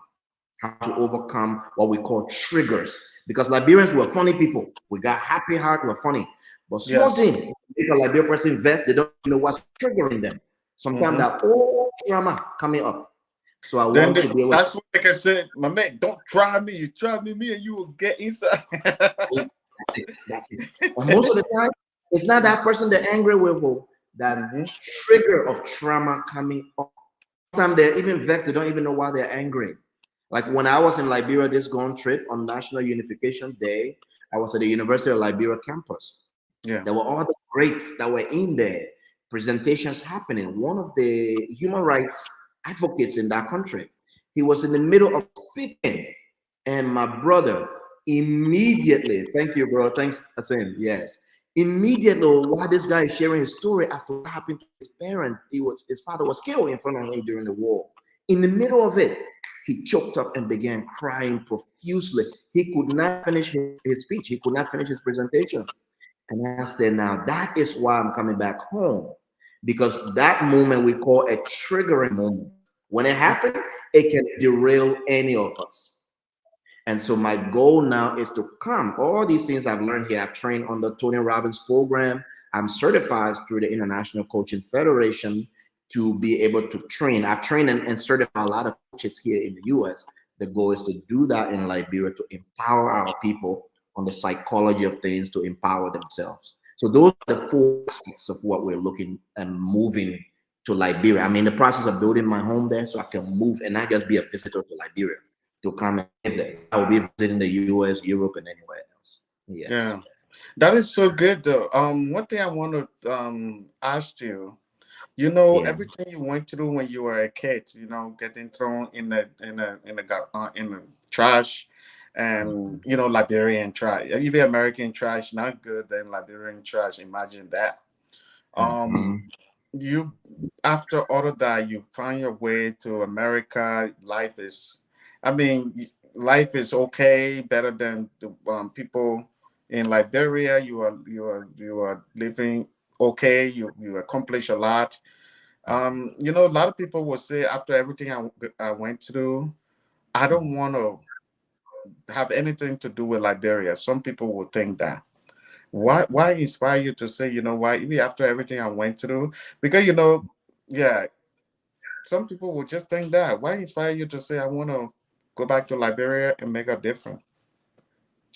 how to overcome what we call triggers. Because Liberians were funny people. We got happy heart, we're funny. But small thing, if a Liberian person vests, they don't know what's triggering them. Sometimes that old trauma coming up. So I want to be able that's what like I said, my man, don't try me. You try me and you will get inside. That's it. And most of the time, it's not that person they're angry with, that trigger of trauma coming up. Sometimes they're even vexed, they don't even know why they're angry. Like when I was in Liberia this gone trip on National Unification Day, I was at the University of Liberia campus. Yeah. There were all the greats that were in there, presentations happening. One of the human rights advocates in that country, he was in the middle of speaking, and my brother immediately, thank you, bro, thanks, Asim, yes. Immediately, while this guy is sharing his story as to what happened to his parents, his father was killed in front of him during the war. In the middle of it, he choked up and began crying profusely. He could not finish his speech. He could not finish his presentation. And I said, now that is why I'm coming back home. Because that moment we call a triggering moment. When it happens, it can derail any of us. And so my goal now is to come. All these things I've learned here, I've trained on the Tony Robbins program. I'm certified through the International Coaching Federation to be able to train. I've trained and certified a lot of coaches here in the US. The goal is to do that in Liberia, to empower our people on the psychology of things, to empower themselves. So those are the four aspects of what we're looking and moving to Liberia. I'm in the process of building my home there so I can move and not just be a visitor to Liberia, to come and live there. I will be visiting the US, Europe, and anywhere else. Yes. Yeah, that is so good though. One thing I want to ask you, everything you went through when you were a kid, getting thrown in the trash, and Liberian trash, even American trash, not good than Liberian trash. Imagine that. You After all of that, you find your way to America. Life is okay, better than the people in Liberia. You are living okay. You accomplish a lot. A lot of people will say after everything I went through, I don't want to have anything to do with Liberia. Some people will think that. Why inspire you to say, why, even after everything I went through? Because yeah, some people will just think that. Why inspire you to say I want to go back to Liberia and make a difference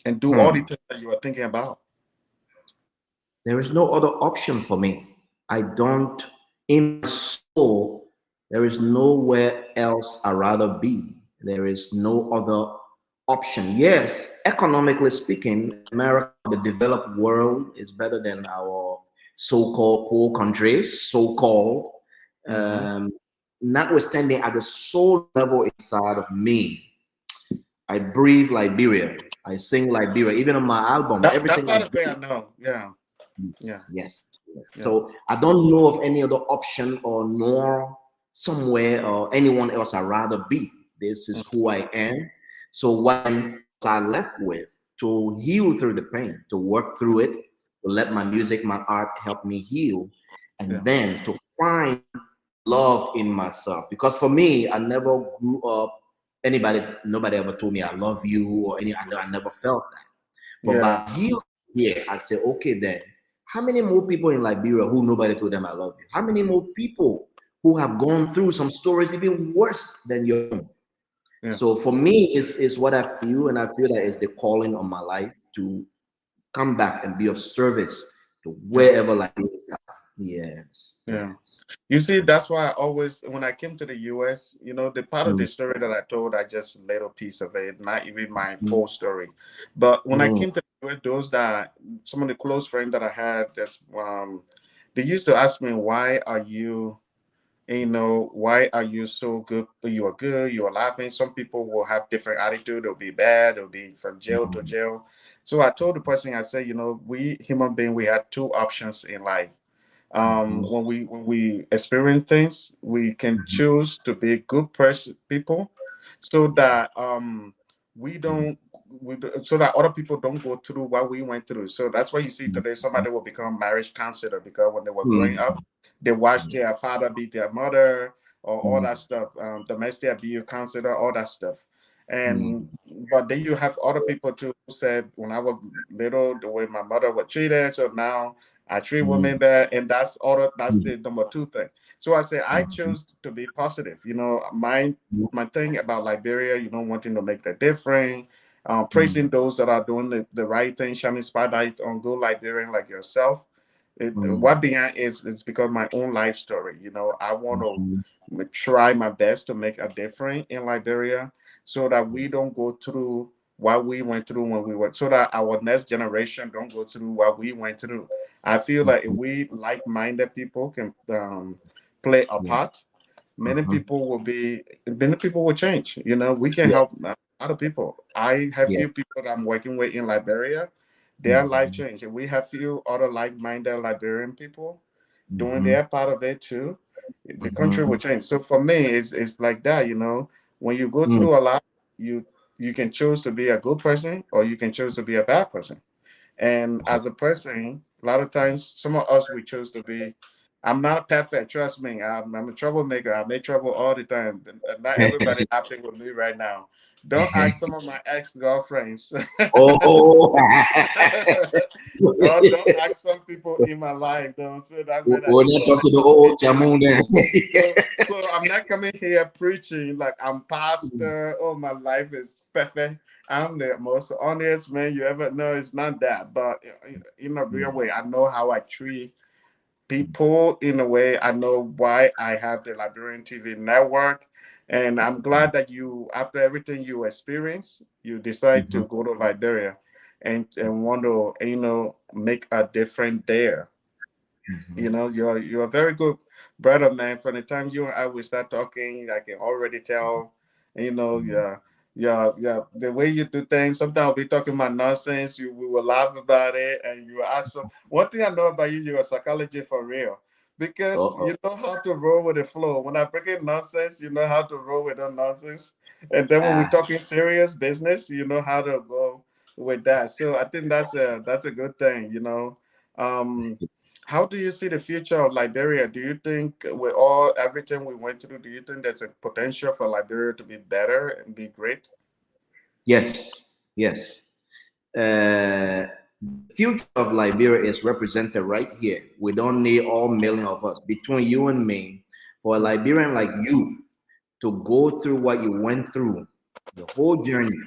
and do all the things that you are thinking about? There is no other option for me. I don't, in my soul, there is nowhere else I'd rather be. There is no other option. Yes, economically speaking, America, the developed world, is better than our so-called poor countries, so-called. Notwithstanding, at the soul level inside of me, I breathe Liberia. I sing Liberia. Even on my album, everything That's not I know. Yeah. Yes. So I don't know of any other option or nor somewhere or anyone else I'd rather be. This is who I am. So what I left with, to heal through the pain, to work through it, to let my music, my art help me heal, and then to find love in myself. Because for me, I never grew up, nobody ever told me I love you or I never felt that. But by healing here, I said, okay, then how many more people in Liberia who nobody told them I love you? How many more people who have gone through some stories even worse than your own? Yeah. So for me, it's what I feel, and I feel that it's the calling on my life to come back and be of service to Yeah. wherever life is at. Yes, Yeah. yes. You see, that's why I always, when I came to the US, the part of Mm, the story that I told, I just a little piece of it, not even my mm, full story. But when I mm, came to the US, some of the close friends that I had, they used to ask me, why are you, why are you so good? You are good, you are laughing. Some people will have different attitude, they'll be bad, they'll be from jail to mm, jail. So I told the person, I said, we human being, we had two options in life. mhm, When we experience things, we can mhm, choose to be good person people, so that we mhm, don't so that other people don't go through what we went through. So that's why you see today somebody will become marriage counselor, because when they were growing mhm, up, they watched their father beat their mother, or all mhm, that stuff, domestic abuse counselor, all that stuff. mhm, And but then you have other people too who said, when I was little, the way my mother was treated, so now I treat mhm, women better, and that's mhm, the number two thing. So I say I mhm, chose to be positive. My thing about Liberia, wanting to make the difference, praising mhm, those that are doing the right thing, shining spotlight on good Liberian like yourself. mhm, What behind is it's because my own life story. I want mhm. to try my best to make a difference in Liberia, so that we don't go through what we went through when we were, so that our next generation don't go through what we went through. I feel like if we like-minded people can play a Yeah. part, Uh-huh. many people will change. We can Yeah. help a lot of people. I have Yeah. few people that I'm working with in Liberia. Their life Mhm, changed. And we have few other like-minded Liberian people doing mhm, their part of it too. The country will mhm, change. So for me, it's like that. When you go mm, through a lot, you can choose to be a good person, or you can choose to be a bad person. And oh, as a person, a lot of times, some of us, we choose to be. I'm not perfect, trust me. I'm a troublemaker. I make trouble all the time. And not everybody happy with me right now. Don't ask some of my ex-girlfriends. oh, Don't ask some people in my life, though. So that means I we're need not to talking learn to to be old honest. Jamun then. So I'm not coming here preaching like I'm pastor. Oh, my life is perfect. I'm the most honest man you ever know. It's not that, but in a real way, Yes. I know how I treat people. In a way, I know why I have the Liberian TV network, and I'm glad that after everything you experience, you decide Mhm, to go to Liberia, and want to make a difference there. mhm, You're a very good brother, man. From the time you and I will start talking, I can already tell. mhm. Yeah. The way you do things. Sometimes I'll be talking about nonsense. We will laugh about it, and you will ask some. One thing I know about you, you're a psychologist for real, because Uh-oh. you know how to roll with the flow. When I bring in nonsense, you know how to roll with the nonsense, and then when we're Ah, talking serious business, you know how to go with that. So I think that's a good thing. Um, how do you see the future of Liberia? Do you think, with all everything we went through, do you think there's a potential for Liberia to be better and be great? yes, yes. The future of Liberia is represented right here. We don't need all million of us. Between you and me, for a Mm. Liberian like you to go through what you went through, the whole journey,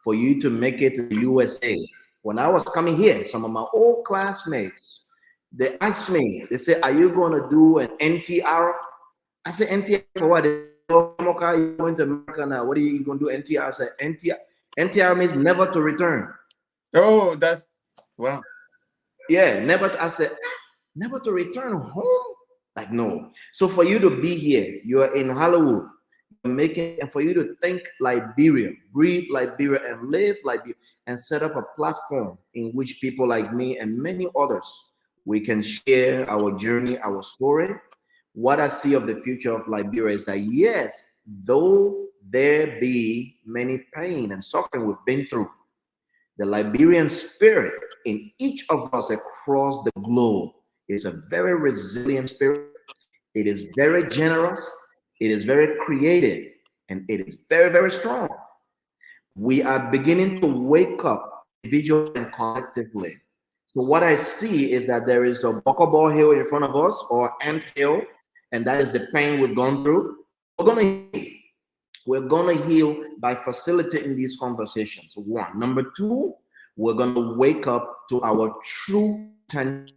for you to make it to the USA. When I was coming here, some of my old classmates, they asked me, they said, "Are you going to do an NTR?" I said, "NTR for what?" They said, "Oh, Mocha, you're going to America now. What are you going to do NTR?" I said, NTR means never to return. Oh, that's well. Yeah, never. I said, never to return home. Like, no. So for you to be here, you are in Hollywood, you're making, and for you to think Liberia, breathe Liberia, and live Liberia, and set up a platform in which people like me and many others, we can share our journey, our story. What I see of the future of Liberia is that yes, though there be many pain and suffering we've been through, the Liberian spirit in each of us across the globe is a very resilient spirit. It is very generous. It is very creative. And it is very, very strong. We are beginning to wake up individually and collectively. So, what I see is that there is a Bokoball hill in front of us or ant hill, and that is the pain we've gone through. We're going to heal. We're going to heal by facilitating these conversations. One. Number two, we're going to wake up to our true potential.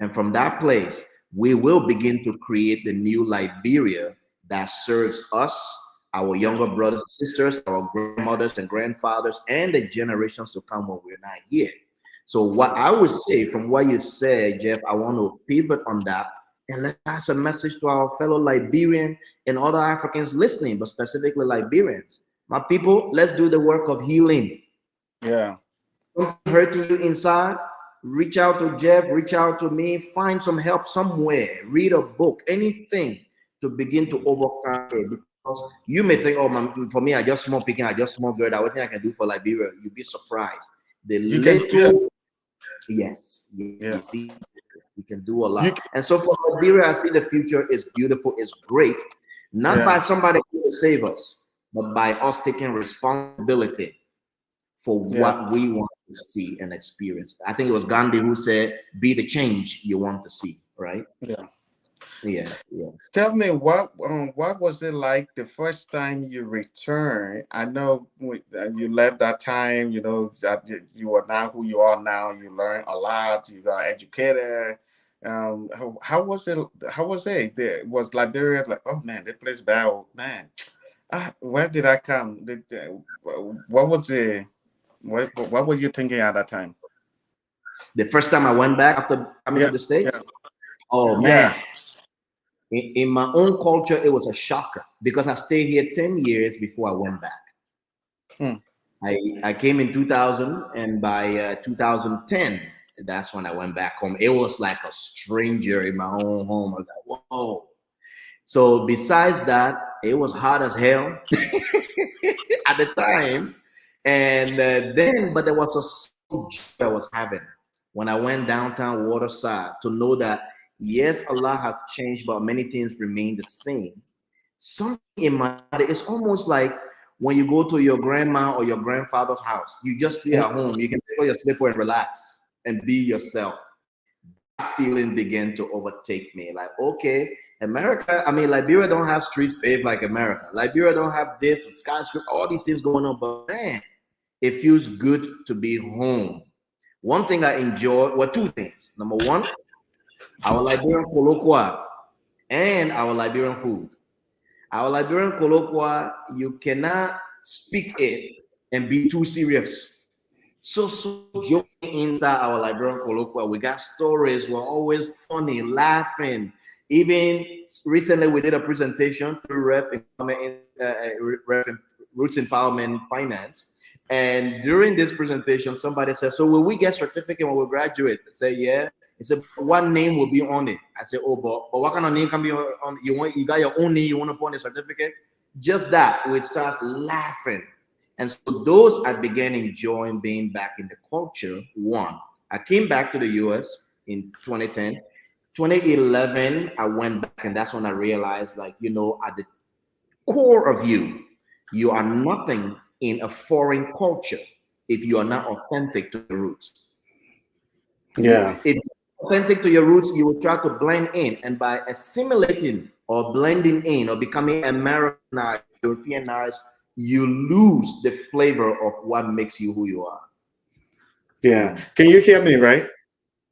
And from that place, we will begin to create the new Liberia that serves us, our younger brothers and sisters, our grandmothers and grandfathers, and the generations to come when we're not here. So, what I would say from what you said, Jeff, I want to pivot on that and let's pass a message to our fellow Liberians and other Africans listening, but specifically Liberians. My people, let's do the work of healing. Yeah. Something hurting you inside, reach out to Jeff, reach out to me, find some help somewhere, read a book, anything to begin to overcome it. Because you may think, oh, for me, I just small picking, I just small bird. I what thing I can do for Liberia. You'd be surprised. The You can, little, yes, yeah. you see, you can do a lot. You And so for Liberia, I see the future is beautiful, is great, not by somebody who will save us, but by us taking responsibility for what we want to see and experience. I think it was Gandhi who said, be the change you want to see, right? Yeah. Yeah, yes. Tell me what was it like the first time you returned? I know you left that time, you know, that you are now who you are now. You learned a lot. You got educated. How was it? How was it? Was Liberia like, oh man, that place bad, man. Where did I come? What was it? What were you thinking at that time? The first time I went back after coming to Yeah, the States, yeah, oh yeah. man, in my own culture, it was a shocker because I stayed here 10 years before I went back. Hmm. I came in 2000, and by 2010, that's when I went back home. It was like a stranger in my own home. I was like, whoa. So besides that, it was hot as hell at the time. And then, but there was a joy I was having when I went downtown Waterside to know that, yes, Allah has changed, but many things remain the same. Something in my body, it's almost like when you go to your grandma or your grandfather's house, you just feel at home. You can take out your slipper and relax and be yourself. That feeling began to overtake me. Like, okay, America, I mean, Liberia don't have streets paved like America. Liberia don't have this skyscraper, all these things going on, but man, it feels good to be home. One thing I enjoy, well, two things. Number one, our Liberian colloquia and our Liberian food. Our Liberian colloquia, you cannot speak it and be too serious. So joking inside our Liberian colloquia. We got stories. We're always funny, laughing. Even recently, we did a presentation through Roots Empowerment Finance. And during this presentation, somebody said, "So will we get certificate when we graduate?" I said, "Yeah." He said, "What name will be on it?" I said, "Oh, but what kind of name can be on? You got your own name. You want to put on the certificate?" Just that, we start laughing. And so those I began enjoying being back in the culture. One, I came back to the US in 2010. 2011, I went back, and that's when I realized, like, you know, at the core of you, you are nothing in a foreign culture if you are not authentic to the roots. Yeah. If you're authentic to your roots, you will try to blend in, and by assimilating or blending in or becoming Americanized, Europeanized, you lose the flavor of what makes you who you are. Yeah. Can you hear me, right?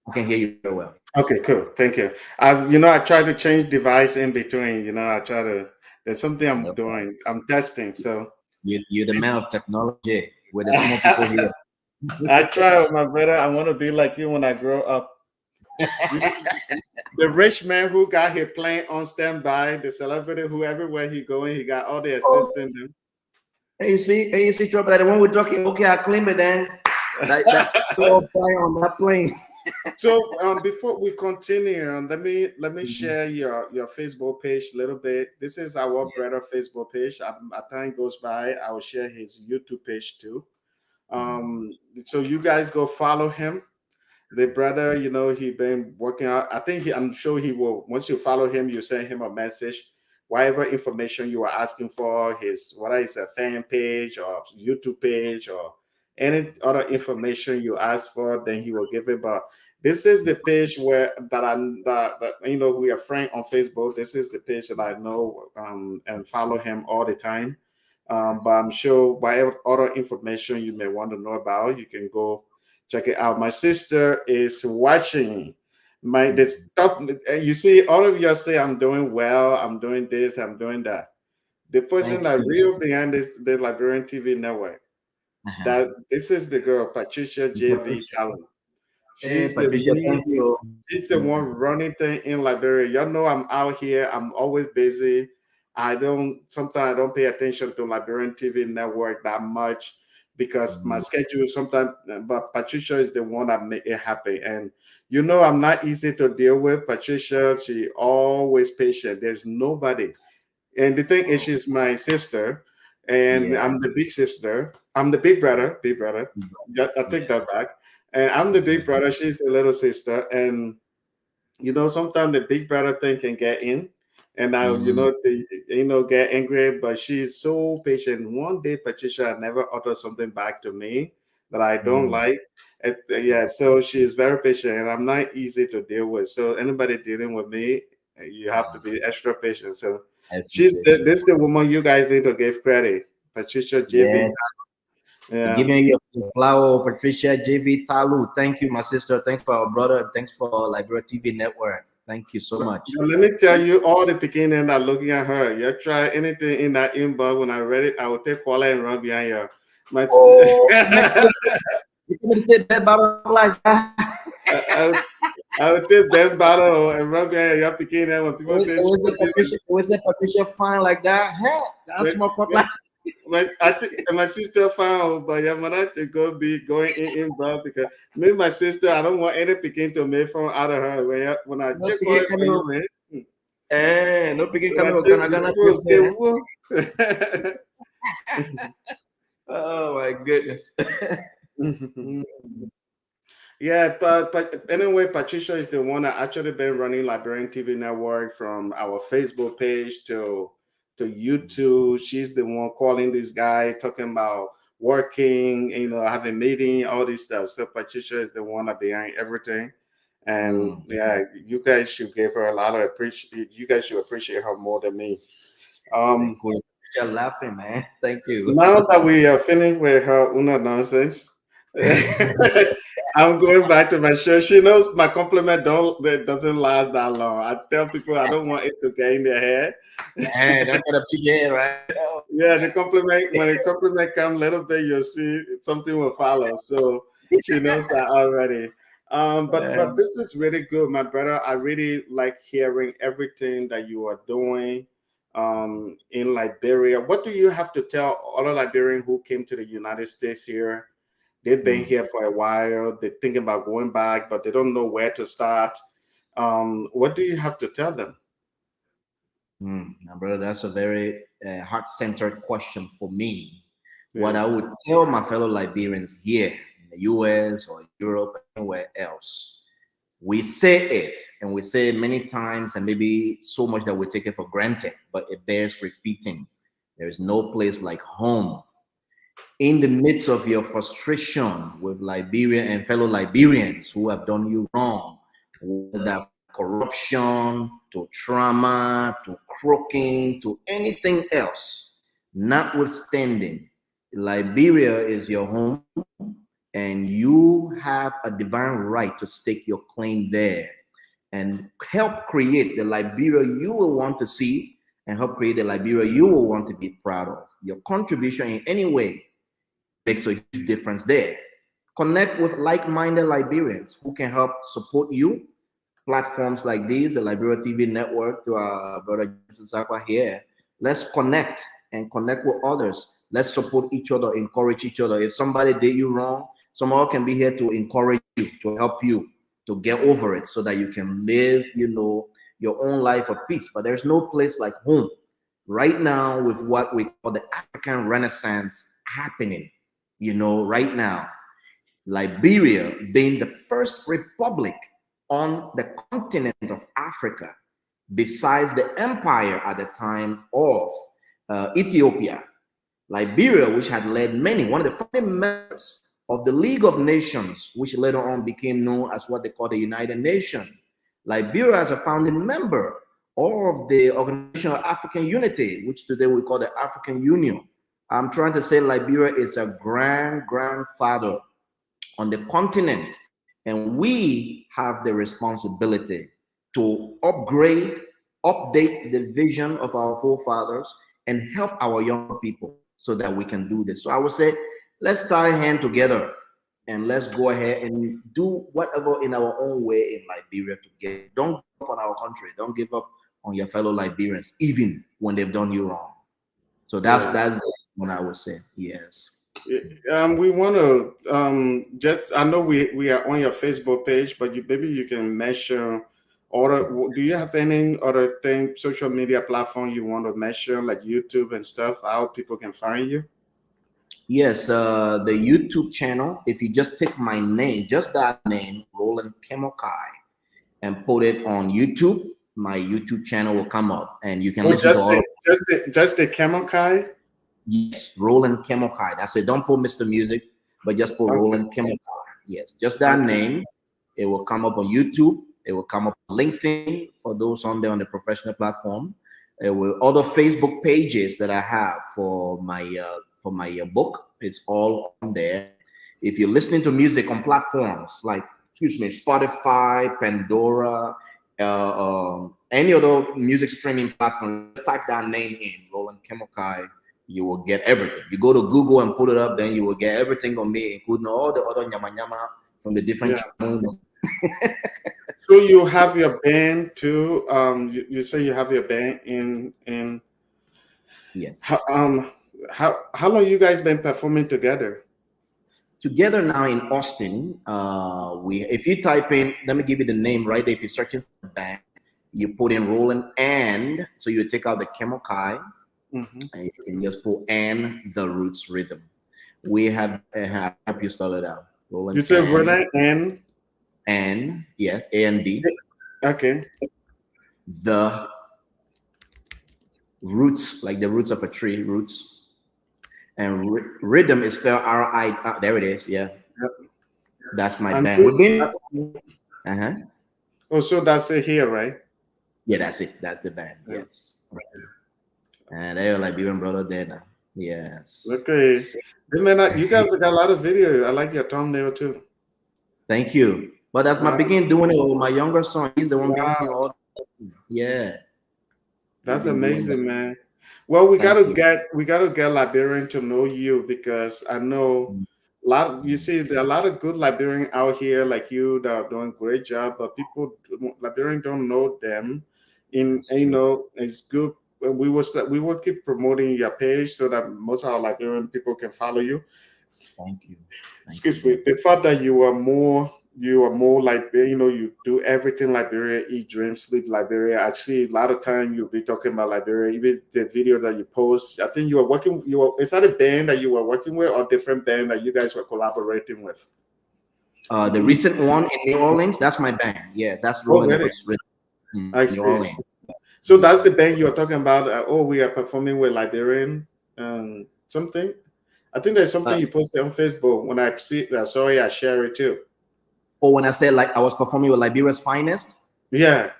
I can hear you very well. Okay, cool. Thank you. I try to change device in between. I try to. There's something I'm No problem. doing. I'm testing. So You're the man of technology. We're the small people here. I try, my brother. I want to be like you when I grow up. You- The rich man who got his plane on standby, the celebrity who everywhere he going, he got all the Oh, assistants. and you see trouble. That when we're talking, okay, I claim it then. That all fly on that plane. So before we continue, let me share your Facebook page a little bit. This is our brother Facebook page. As time goes by, I will share his YouTube page too. So you guys go follow him. The brother, he been working out. I think I'm sure he will. Once you follow him, you send him a message. Whatever information you are asking for, whether it's a fan page or YouTube page or any other information you ask for, then he will give it. But this is the page that we are friends on Facebook. This is the page that I know and follow him all the time. But I'm sure whatever other information you may want to know about, you can go check it out. My sister is watching my this stuff. You see, all of you say I'm doing well, I'm doing this, I'm doing that. The person Thank that you. real behind this the Liberian TV network. Uh-huh. That this is the girl, Patricia JV Patricia, Talent. hey, She's the Patricia, lead. thank you. She's the one running thing in Liberia. Y'all know I'm out here. I'm always busy. I don't sometimes I don't pay attention to Liberian TV network that much because my Mhm. schedule sometimes. But Patricia is the one that make it happen. And you know I'm not easy to deal with. Patricia, she always patient. There's nobody. And the thing is, she's my sister, and Yeah. I'm the big sister. I'm the big brother. Big brother. Yeah, I Yeah. take that back. And I'm the big brother. She's the little sister. And sometimes the big brother thing can get in, and I, Mhm. get angry. But she's so patient. One day, Patricia never uttered something back to me that I don't Mhm. like. Yeah, so she's very patient, and I'm not easy to deal with. So anybody dealing with me, you have to be extra patient. So I appreciate you. this is the woman you guys need to give credit, Patricia JV. Yes. Yeah. Giving you a flower, Patricia JV Talu. Thank you, my sister. Thanks for our brother, and thanks for Liberia TV Network. Thank you so much. But let me tell you, all the beginning are looking at her. You try anything in that inbox when I read it, I will take Kuala and run behind you. But Oh, you can say that about life. I, would, I would take Ben battle and run behind your beginning when people say small thing. Was it Patricia fine like that? Huh? That's Like, my like, cutlass. I think and my sister found, but yeah, man, I to go be going in inbox because me, my sister, I don't want any picking to make from out of her. When I No take piggy calling for kami, you, man. no piggy When kami, I huwag ka take na ganap people yun, say, eh. whoa. Oh my goodness. Yeah, but anyway, Patricia is the one that actually been running Liberian TV Network from our Facebook page to YouTube. She's the one calling this guy, talking about working, having meeting, all this stuff. So Patricia is the one that behind everything. And Mm. yeah, you guys should give her a lot of appreciate. You guys should appreciate her more than me. Cool, Um, cool. You're laughing, man. Thank you. Now that we are finished with her Una nonsense, I'm going back to my show. She knows my compliment don't that doesn't last that long. I tell people I don't want it to get in their head. Man, that's got a big head, right? Yeah, the compliment when the compliment comes a little bit, you'll see something will follow. So she knows that already. But this is really good, my brother. I really like hearing everything that you are doing in Liberia. What do you have to tell other Liberians who came to the United States here? They've been Mm. here for a while. They're thinking about going back, but they don't know where to start. What do you have to tell them? Now, brother, that's a very heart-centered question for me. What Yeah. I would tell my fellow Liberians here in the US or Europe, anywhere else, we say it and we say it many times and maybe so much that we take it for granted, but it bears repeating. There is no place like home. In the midst of your frustration with Liberia and fellow Liberians who have done you wrong, whether corruption, to trauma, to croaking, to anything else, notwithstanding, Liberia is your home and you have a divine right to stake your claim there and help create the Liberia you will want to see and help create the Liberia you will want to be proud of. Your contribution in any way makes a huge difference there. Connect with like-minded Liberians who can help support you. Platforms like these, the Liberia TV network, to our brother Jason Sakwa here. Let's connect with others. Let's support each other, encourage each other. If somebody did you wrong, someone can be here to encourage you, to help you to get over it so that you can live, your own life of peace. But there's no place like home right now with what we call the African Renaissance happening, right now. Liberia being the first republic on the continent of Africa, besides the empire at the time of Ethiopia. Liberia, which had led many, one of the founding members of the League of Nations, which later on became known as what they call the United Nations. Liberia as a founding member of the Organization of African Unity, which today we call the African Union. I'm trying to say Liberia is a grandfather on the continent, and we have the responsibility to upgrade, update the vision of our forefathers and help our younger people so that we can do this. So I would say, let's tie hand together and let's go ahead and do whatever in our own way in Liberia to get. Don't give up on our country. Don't give up on your fellow Liberians, even when they've done you wrong. So Yeah. that's what I would say. Yes. We want to just. I know we are on your Facebook page, but maybe you can measure. Or do you have any other thing, social media platform you want to measure, like YouTube and stuff? How people can find you? Yes, the YouTube channel. If you just take my name, just that name, Roland Kemokai, and put it on YouTube, my YouTube channel will come up, and you can Oh, listen to all of. just the camel kai. Yes, Roland Kemokai. That's it. Don't put Mr. Music, but just put Okay. Roland Kemokai. Yes, just that Okay. name. It will come up on YouTube. It will come up on LinkedIn for those on there on the professional platform. It will other Facebook pages that I have for my book. It's all on there. If you're listening to music on platforms like, excuse me, Spotify, Pandora, any other music streaming platform, just type that name in, Roland Kemokai. You will get everything. You go to Google and put it up, then you will get everything on me, including all the other nyama nyama from the different Yeah. channels. So you have your band too. You say you have your band in how, Yes. how long you guys been performing together? Together now in Austin, we if you type in, let me give you the name right there. If you're searching for the band, you put in Roland and so you take out the Kemokai Hmm. and you can just put and the roots rhythm. We have help you spell it out. You Roland say Roland and yes, A and D, okay. the roots, like the roots of a tree, roots. And rhythm is spelled R-I. There it is. Yeah, Yep. that's my And band. We've been. Uh-huh. oh, so that's it here, right? Yeah, that's it. That's the band. Yeah. Yes. And they're like Liberian brother there now. Yes. Okay. They may not, you guys got a lot of video. I like your thumbnail too. Thank you. But that's my Wow. begin doing it with my younger son. He's the one giving Wow. me all. Yeah. We've That's been doing that. amazing, man. Well, Thank you. we gotta get Liberian to know you because I know a lot. You see, there are a lot of good Liberian out here like you that are doing great job, but Liberian don't know them. In That's you true. know, it's good. We will keep promoting your page so that most of our Liberian people can follow you. Thank you. Thank you. Excuse me, the fact that you are more like, you do everything Liberia, eat, dream, sleep Liberia. Actually, a lot of time you'll be talking about Liberia. Even the video that you post, I think is that a band that you were working with or different band that you guys were collaborating with? The recent one in New Orleans, that's my band. Yeah, that's Oh, Rolling really? Roots Rhythm I in New see. Orleans. So that's the band you're talking about. We are performing with Liberian something. I think there's Uh, something you posted on Facebook. When I see that, sorry, I share it too. or when I said like I was performing with Liberia's finest. Yeah.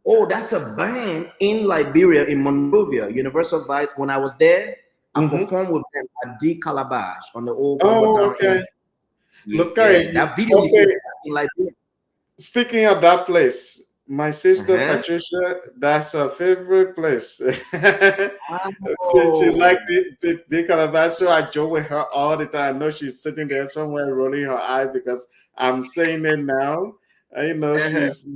Oh, that's a band in Liberia, in Monrovia, Universal Vibe. When I was there, I Mm-hmm. performed with them at D Calabash on the old Gumbo Oh, Town. okay. Look, Yeah, that video you see okay. that's in Liberia. Speaking of that place, my sister Uh-huh. Patricia, that's her favorite place. She Oh. liked the calabash, so I joke with her all the time. I know she's sitting there somewhere rolling her eye because I'm saying it now. Uh-huh. She's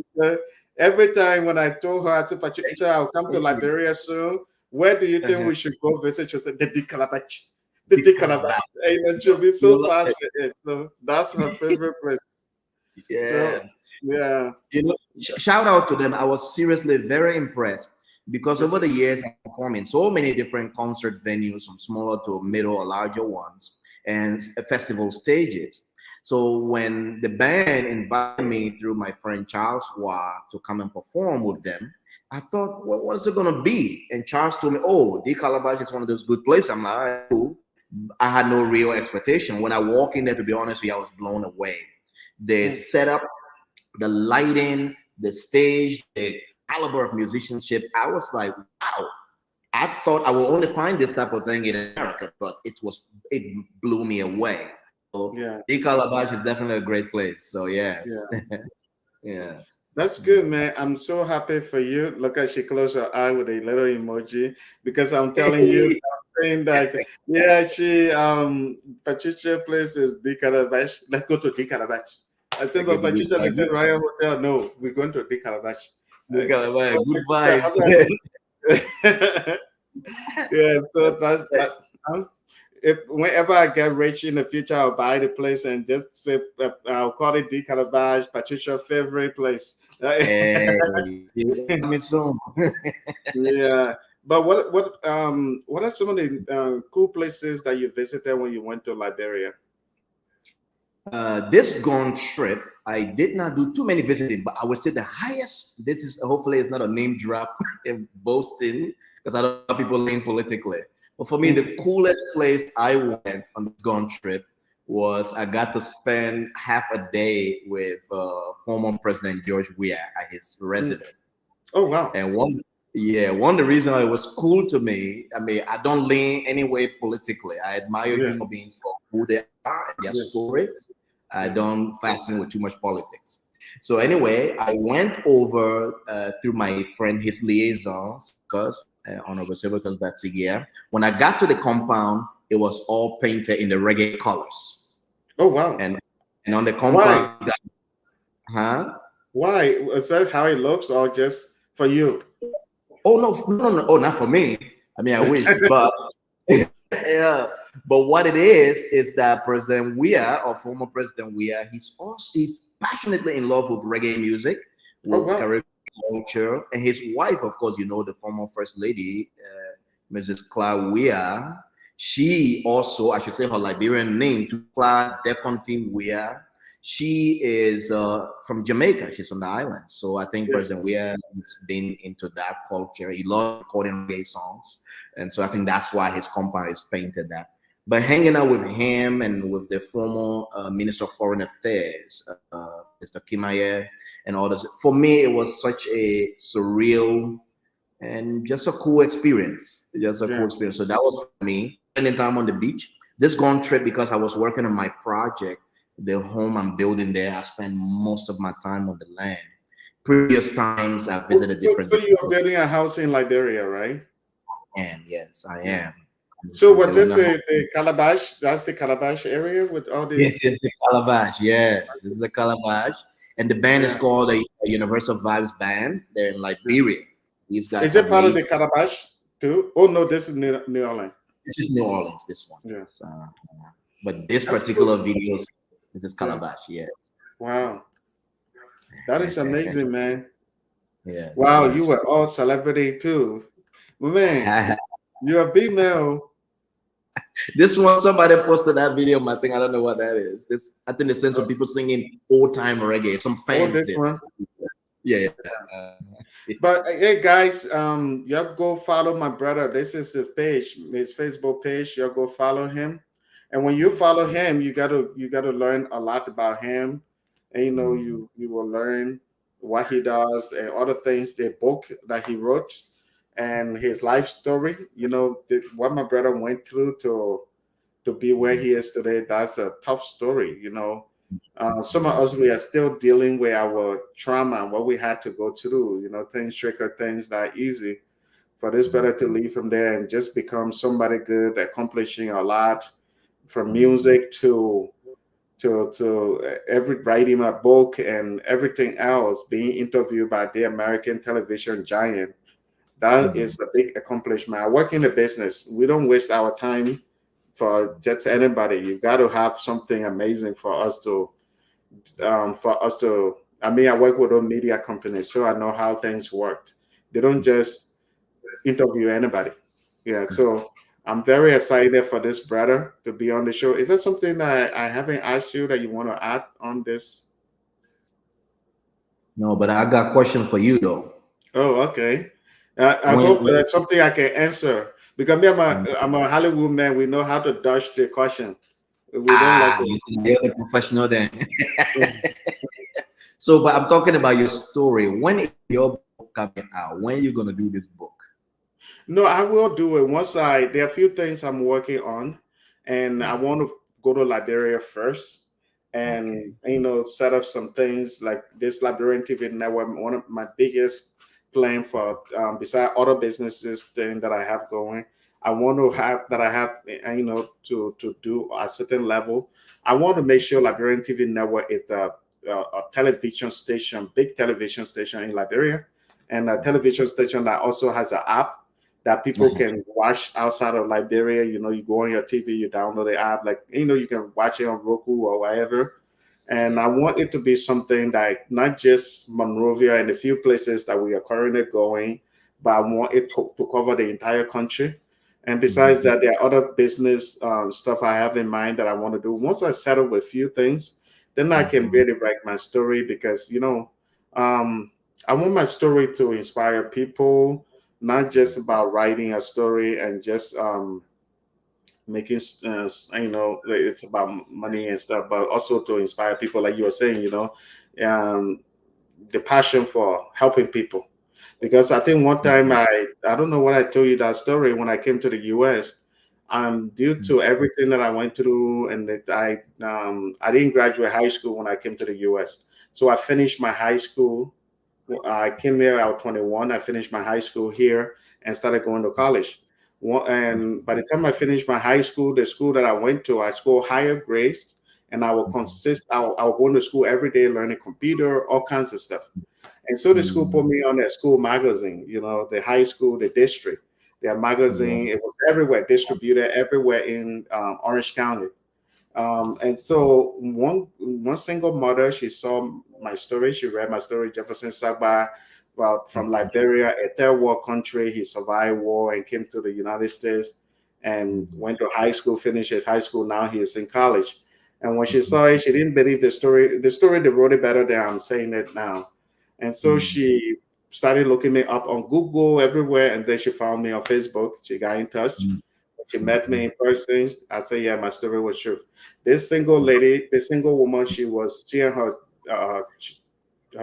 every time when I told her, I said, Patricia, I'll come to Thank you. Liberia soon. Where do you think Uh-huh. we should go visit? She said, the calabash. The calabash. Calabash. She'll be You so love fast it. with it. So that's her favorite place. So Yeah. yeah. You know, shout out to them. I was seriously very impressed because over the years I performed in so many different concert venues, from smaller to middle or larger ones, and festival stages. So when the band invited me through my friend Charles Wa to come and perform with them, I thought, what is it going to be? And Charles told me, oh, D Calabash is one of those good places. I'm like, all right, cool. I had no real expectation. When I walked in there, to be honest with you, I was blown away. The Mm. setup, the lighting, the stage, the caliber of musicianship. I was like, wow, I thought I will only find this type of thing in America, but it blew me away. So Yeah. the Calabash is definitely a great place. So yes, Yeah. yes. That's good, man. I'm so happy for you. Look at she closed her eye with a little emoji because I'm telling you, I'm saying that yeah, she Patricia place is the Calabash. Let's go to the Calabash. I think Okay, but the Patricia they said Royal Hotel. No, we're going to the Calabash. Calabash, So good Patricia, how vibes. about yeah, so that's that. If whenever I get rich in the future, I'll buy the place and just say I'll call it the Calabash, Patricia's favorite place. Hey, coming soon. Yeah, but what are some of the cool places that you visited when you went to Liberia? This gone trip, I did not do too many visiting, but I would say the highest. This is hopefully it's not a name drop in boasting because I don't know people lean politically. But for me, the coolest place I went on this gone trip was I got to spend half a day with former President George Weah at his Mm. residence. Oh wow! And one of the reasons it was cool to me, I mean, I don't lean any way politically. I admire Yeah, human beings for who they are and their yeah, stories. I yeah. don't fasten with too much politics. So anyway, I went over through my friend, his liaison, because Honorable Silvacus Batsigia. When I got to the compound, it was all painted in the reggae colors. Oh wow! And and on the Why? compound, huh? Why is that how it looks, or just for you? Oh no, no, no, oh, not for me. I mean, I wish, but yeah. But what it is that President Weah, or former President Weah, he's passionately in love with reggae music, Oh with wow! Caribbean culture, and his wife, of course, the former First Lady, Mrs. Cla Weah. She also, I should say her Liberian name, to Cla Deconti Weah. She is from Jamaica. She's from the islands. So I think Yes. President Weah has been into that culture. He loves recording reggae songs. And so I think that's why his compound is painted that. But hanging out with him and with the former Minister of Foreign Affairs, Mr. Kimaye, and others, for me, it was such a surreal and just a cool experience. Just a cool Yeah. experience. So that was for me. Spending time on the beach. This gone trip because I was working on my project, the home I'm building there. I spent most of my time on the land. Previous times I visited different. So you are building a house in Liberia, right? And yes, I Yeah. am. So I'm what building is a the Calabash? That's the Calabash area with all the This is the Calabash. Yes, this is the Calabash. And the band is yeah. called the Universal Vibes Band. They're in Yeah. Liberia. These guys Is are it part of the amazing. Calabash too? Oh no, this is New Orleans. This is New Orleans, this one. Yeah. So, but this That's cool. particular video, this is Yeah. Calabash. Yes. Wow. That is amazing, man. Yes, Wow, you were yes. all celebrity too. Man, you're a big male. This one, somebody posted that video. My thing, I don't know what that is. This, I think they sent some Oh, people singing old time reggae. Some oh, fans this did. one. Yeah, yeah. But hey guys, y'all go follow my brother. This is his page, his Facebook page. Y'all go follow him. And when you follow him, you gotta learn a lot about him. And you will learn what he does and other things, the book that he wrote and his life story. What my brother went through to be where he is today. That's a tough story. Some of us, we are still dealing with our trauma and what we had to go through. Things trigger things not easy. For this brother to leave from there and just become somebody good, accomplishing a lot, from music to every writing a book and everything else, being interviewed by the American television giant. That is a big accomplishment. I work in the business. We don't waste our time for just anybody. You got to have something amazing for us to. I mean, I work with a media company, so I know how things work. They don't just interview anybody. Yeah, so I'm very excited for this brother to be on the show. Is there something that I haven't asked you that you want to add on this? No, but I got a question for you though. Oh, okay. I When, hope when that's something I can answer because me, I'm a Hollywood man. We know how to dodge the question. We don't like you see, you're the professional then. it. So, but I'm talking about your story. When is your book coming out? When are you gonna do this book? No, I will do it once there are a few things I'm working on, and I Mhm. want to go to Liberia first, Okay. and set up some things like this Liberian TV network. One of my biggest plan for beside other businesses thing that I have going. I want to have that I have to do a certain level. I want to make sure Liberian TV network is a television station, big television station in Liberia, and a television station that also has an app that people Uh-huh. can watch outside of Liberia. You go on your TV, you download the app, like you can watch it on Roku or whatever. And Yeah. I want it to be something that not just Monrovia and a few places that we are currently going, but I want it to cover the entire country. And besides Mhm. that, there are other business stuff I have in mind that I want to do. Once I settle with a few things, then I can Mhm. really write my story because um, I want my story to inspire people, not just about writing a story and just making it's about money and stuff, but also to inspire people, like you were saying, um, the passion for helping people. Because I think one time Mhm. I don't know what I told you that story when I came to the US. Due Mhm. to everything that I went through, and that I didn't graduate high school when I came to the US. So I finished my high school. I came here. I was 21. I finished my high school here and started going to college. And by the time I finished my high school, the school that I went to, I scored higher grades, and Mhm. I was going to school every day, learning computer, all kinds of stuff. And so the school put Mhm. me on their school magazine, the high school, the district, their Yeah. magazine. It was everywhere, distributed everywhere in Orange County. And so one single mother, she saw my story. She read my story. Jefferson Saba, well, from Liberia, a third world country. He survived war and came to the United States and Mhm. went to high school, finished his high school. Now he is in college. And when she Mhm. saw it, she didn't believe the story. The story, they wrote it better than I'm saying it now. And so Mhm. she started looking me up on Google everywhere. And then she found me on Facebook. She got in touch. Mhm. She met me Mhm. in person. I said, yeah, my story was true. This single lady, this single woman, she and her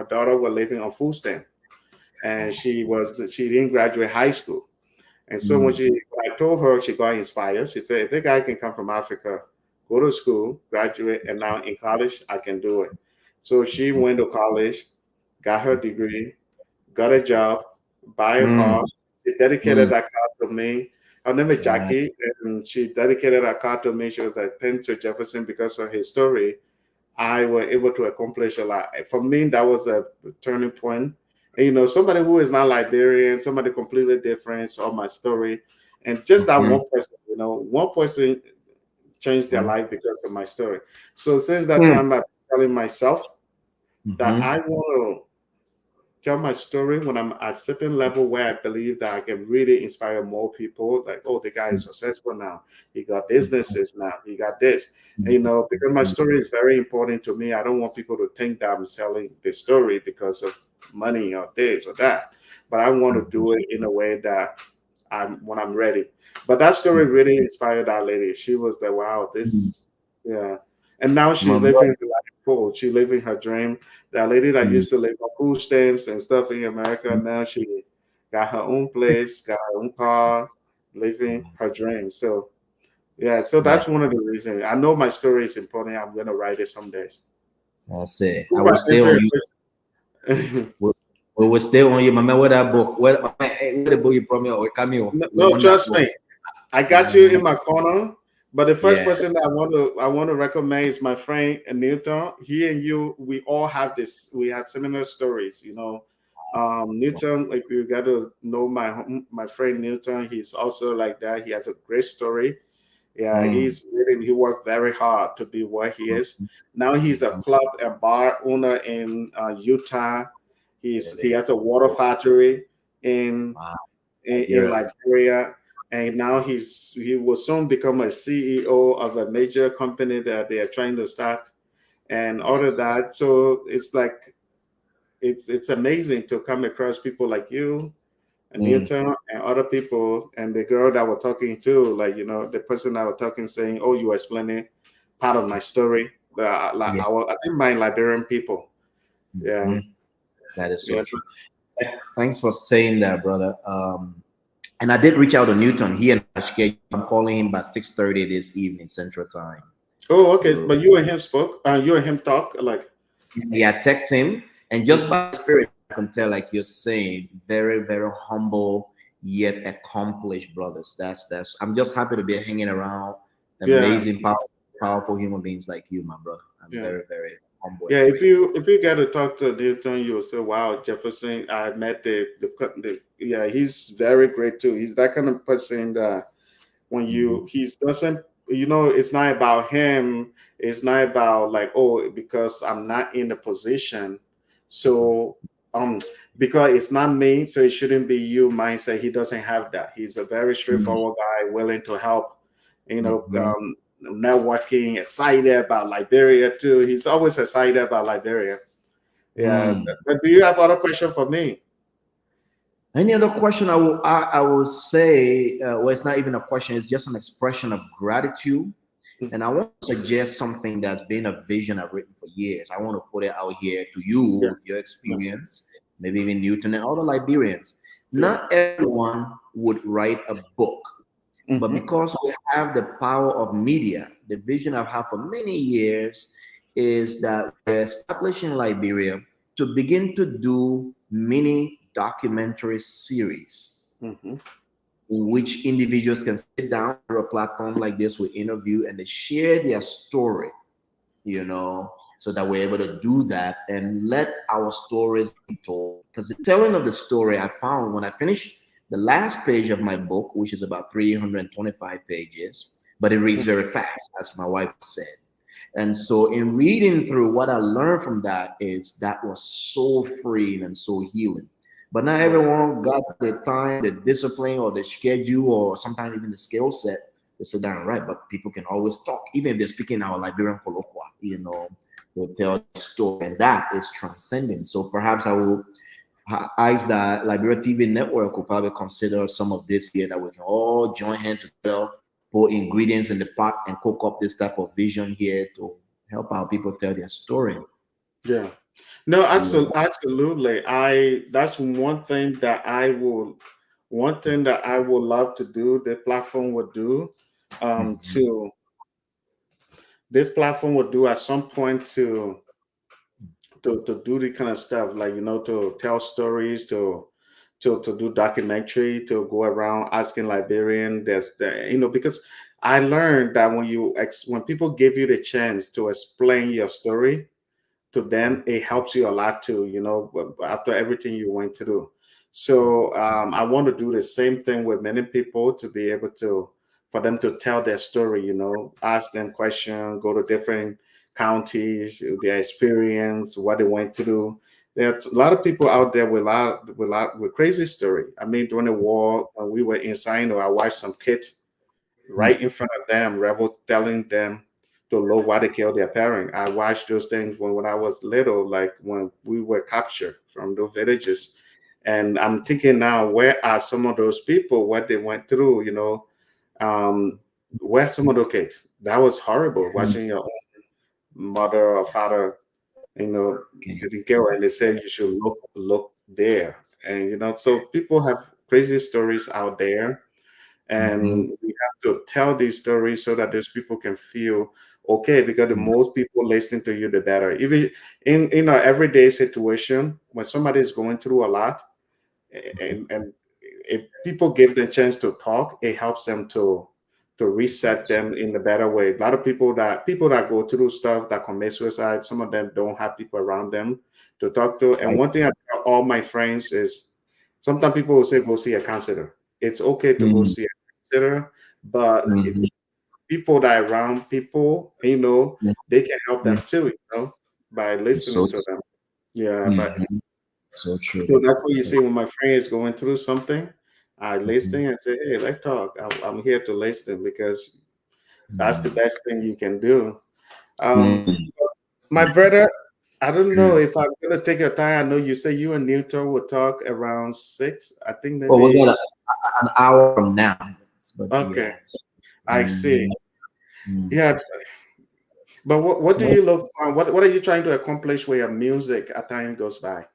daughter were living on food stamp, and she didn't graduate high school. And so Mhm. when I told her, she got inspired. She said, if the guy can come from Africa, go to school, graduate, and now in college, I can do it. So she went to college, got her degree, got a job, buy a Mhm. car. She dedicated Mhm. that car to me. Her name is Yeah. Jackie, and she dedicated that car to me. She was like 10 to Jefferson because of his story. I was able to accomplish a lot. For me, that was a turning point. And, somebody who is not Liberian, somebody completely different, saw my story. And just that Mhm. one person changed their Mhm. life because of my story. So since that Mhm. time, I'm telling myself that Mhm. I want to tell my story when I'm at a certain level where I believe that I can really inspire more people. Like, oh, the guy is successful now. He got businesses now. He got this. And, because my story is very important to me. I don't want people to think that I'm selling the story because of money or this or that. But I want to do it in a way that when I'm ready. But that story really inspired that lady. She was like, wow, this, yeah. And now My she's living brother. her life full. She living her dream. That lady that Mhm. used to live on food stamps and stuff in America, now she got her own place, got her own car, living her dream. So yeah, so Yeah, that's one of the reasons. I know my story is important. I'm gonna write it some days. that's it. I Who will might stay answer on your you. question? We will stay on you, man. Where that book? Where the book you promised? Or cameo? No, We no, want that trust book. me. I got you Mhm. in my corner. But the first Yeah. person that I want to recommend is my friend Newton. He and you, we all have this. We have similar stories. Newton. If you got to know my friend Newton, he's also like that. He has a great story. Yeah, Mm. he worked very hard to be where he is. Now he's a club and bar owner in Utah. He Really? has a water factory in Wow. in Nigeria. Liberia, and now he will soon become a CEO of a major company that they are trying to start, and all of Yes. that. So it's like it's amazing to come across people like you and Mm. Newton and other people, and the girl that we're talking to, like the person that we're talking, saying, "Oh, you were explaining part of my story." Like Yeah. I think my Liberian people, yeah, Mhm. That is so yeah. true. Thanks for saying that, brother. And I did reach out to Newton. He and I scheduled. I'm calling him by 6:30 this evening Central Time. Oh, okay. So But you and him spoke. You and him talk like. yeah, I text him, and just by spirit, I can tell, like you're saying, very, very humble yet accomplished brothers. That's. I'm just happy to be hanging around Yeah, amazing, powerful human beings like you, my brother. I'm yeah. very, very humble Yeah, and grateful. if you get to talk to Newton, you will say, "Wow, Jefferson." I met the yeah. He's very great too. He's that kind of person that when Mhm. you he's doesn't it's not about him. It's not about like, oh, because I'm not in the position, so um because it's not me, so it shouldn't be you mindset. He doesn't have that. He's a very straightforward guy, willing to help, you know Mhm. um networking, excited about Liberia too. He's always excited about Liberia. Yeah. Mm. But do you have other question for me? Any other question? I will say, well, it's not even a question. It's just an expression of gratitude. And I want to suggest something that's been a vision I've written for years. I want to put it out here to you Yeah. with your Yeah. experience, maybe even Newton and other Liberians. Yeah. Not everyone would write a book, but Hmm. because we have the power of media, the vision I've had for many years is that we're establishing Liberia to begin to do mini documentary series Hmm. in which individuals can sit down through a platform like this with interview and they share their story, so that we're able to do that and let our stories be told. Because the telling of the story, I found when I finished the last page of my book, which is about 325 pages, but it reads very fast, as my wife said. And so, in reading through, what I learned from that is that was so freeing and so healing. But not Yeah. everyone got the time, the discipline, or the schedule, or sometimes even the skill set to sit down and write. But people can always talk, even if they're speaking our Liberian colloquia, they'll tell the story, and that is transcending. So perhaps I will ask that Liberia TV network will probably consider some of this here, that we can all join hands together, put ingredients in the pot, and cook up this type of vision here to help our people tell their story. Yeah. No, Yeah. absolutely. I That's one thing that I would love to do. The platform would do, Mhm. to this platform would do at some point to do the kind of stuff like to tell stories, to do documentary, to go around asking Liberian. Because I learned that when people give you the chance to explain your story to them, it helps you a lot too, after everything you went through. So I want to do the same thing with many people, to be able to, for them to tell their story, ask them questions, go to different counties, their experience, what they went through. There's a lot of people out there with crazy story. I mean, during the war, when we were inside, I watched some kids right in front of them, rebel telling them to look why they killed their parent. I watched those things when I was little, like when we were captured from those villages. And I'm thinking now, where are some of those people, what they went through, where some of those kids? That was horrible, watching your own mother or father, Okay. getting killed, and they said you should look there. And so people have crazy stories out there, Mhm. and we have to tell these stories so that these people can feel okay, because the most people listening to you, the better. Even in our everyday situation, when somebody is going through a lot, and if people give them a chance to talk, it helps them to reset Yes. them in a better way. A lot of people that go through stuff, that commit suicide, some of them don't have people around them to talk to. And Right. one thing I tell all my friends is, sometimes people will say go see a counselor. It's okay to go Mhm. see a counselor, but Mhm. people that are around people, Mhm. they can help them too, by It's so listening to them. Yeah, but mhm. So true. so that's what you see when my friend is going through something. I Mhm. listen and say, "Hey, let's talk. I'm here to listen, because that's the Mhm. best thing you can do." Um, Mhm. my brother, I don't know Mhm. if I'm gonna take your time. I know you say you and Newton will talk around 6. I think Well, we maybe. got an hour from now, but Okay, yes. I see. Mhm. Mhm. Yeah, but what do you look? What are you trying to accomplish with your music as time goes by?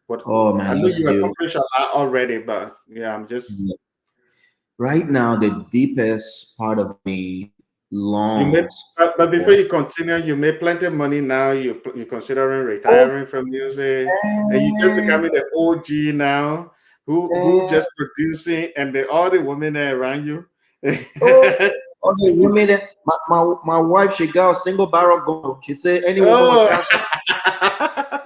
What Oh man, I know that's you you. accomplished a lot already, but yeah, I'm just. right now, the deepest part of me You made, longs but before for. you continue, you made plenty of money now. You considering Oh, retiring from music, and you just man, becoming the OG now. Who man. just producing, and all the women that are around you. Oh, okay. You made it. My wife, she got a single barrel gun. She said, any woman will Oh, try something.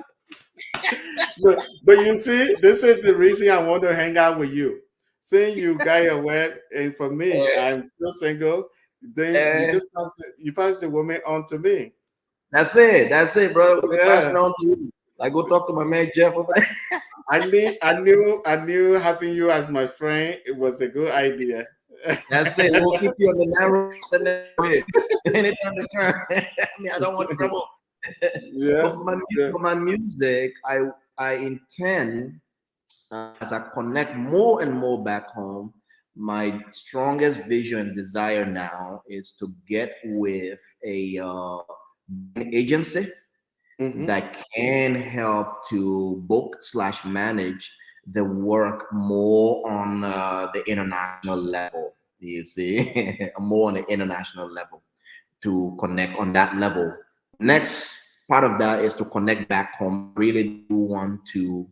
but you see, this is the reason I want to hang out with you. Seeing you got your wet, and for me, I'm still single. Then you Eh, just pass the woman on to me. that's it. That's it, bro. We're passing Yeah. on to you. Like, go talk to my man Jeff over there. I knew having you as my friend, it was a good idea. That's it. We'll keep you on the narrow and then red. Anytime they turn. I mean, I don't want trouble. Yeah, yeah, For my music, I intend, as I connect more and more back home, my strongest vision and desire now is to get with a agency hmm, that can help to book slash manage the work more on the international level. You see, more on the international level, to connect on that level. Next part of that is to connect back home. Really do want to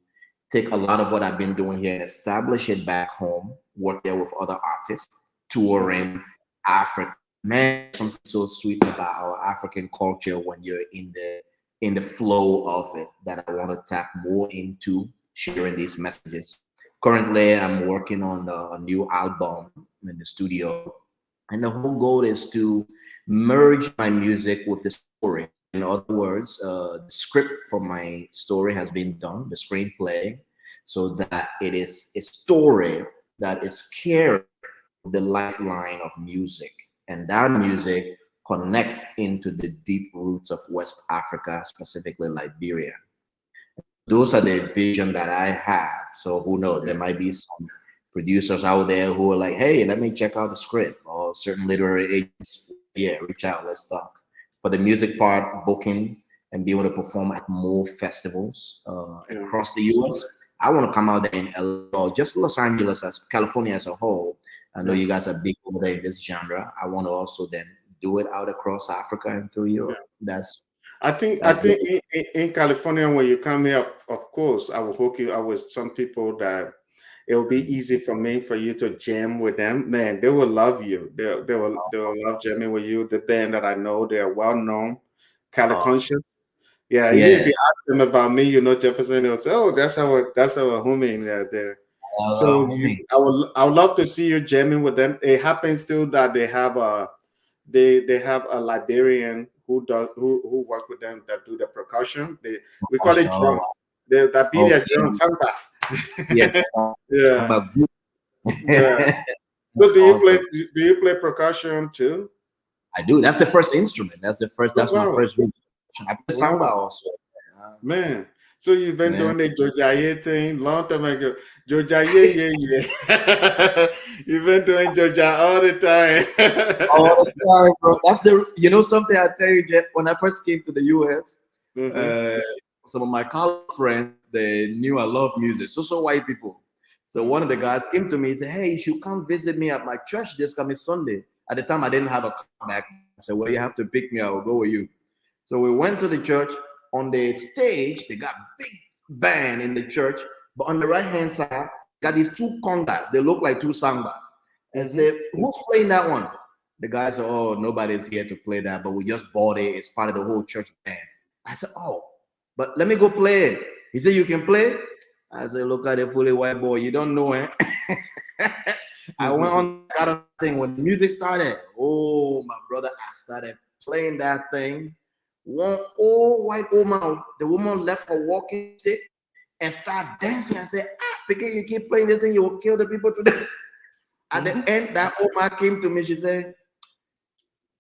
take a lot of what I've been doing here and establish it back home, work there with other artists, hmm, touring Africa. Man, there's something so sweet about our African culture when you're in the flow of it that I want to tap more into sharing these messages. Currently, I'm working on a new album in the studio, and the whole goal is to merge my music with the story. In other words, the script for my story has been done, the screenplay, so that it is a story that is carried the lifeline of music. And that music connects into the deep roots of West Africa, specifically Liberia. Those are the vision that I have. So who knows? There yeah, might be some producers out there who are like, hey, let me check out the script, or certain literary agents. Yeah, reach out, let's talk. For the music part, booking and be able to perform at more festivals yeah, across the US. I want to come out there in LA or just Los Angeles, as California as a whole. I know yeah, you guys are big over there in this genre. I want to also then do it out across Africa and through yeah. Europe. I That's the think in California when you come here, of course, I will hook you up with some people that it'll be easy for me for you to jam with them. Man, they will love you. They will love jamming with you. The band that I know, they are well known, Cali awesome. Conscious. Yeah, even if you Yes. ask them about me, Jefferson, they'll say, "Oh, that's our homie there." So Homie. I would love to see you jamming with them. It happens too that they have a Liberian who work with them that do the percussion. We call it Oh, drum. That be their okay. drum samba. Yeah. Yeah, About good. yeah. That's So awesome. do you play percussion too? I do. That's the first instrument. Oh That's my wow, first root. I play samba wow. also. Man, so you've been Yeah. doing the Jojaye thing long time ago. Jojaye, yeah, yeah. You've been doing Joja all the All time. the time, bro. That's something I tell you, Jeff, when I first came to the US, Hmm. uh, some of my college friends, they knew I love music. So white people. So one of the guys came to me and said, hey, you should come visit me at my church this coming Sunday. At the time, I didn't have a car back. I said, well, you have to pick me. I will go with you. So we went to the church. On the stage, they got big band in the church, but on the right hand side, got these two congas. They look like two sambas. And Hmm. said, who's playing that one? The guy said, oh, nobody's here to play that, but we just bought it. It's part of the whole church band. I said, oh, but let me go play it. He said, you can play? I said, look at the fully white boy. You don't know it. I went on that thing when the music started. Oh, my brother, I started playing that thing. One old white woman, the woman left her walking stick and started dancing. I said, because you keep playing this thing, you will kill the people today. At the Hmm. end, that old man came to me. She said,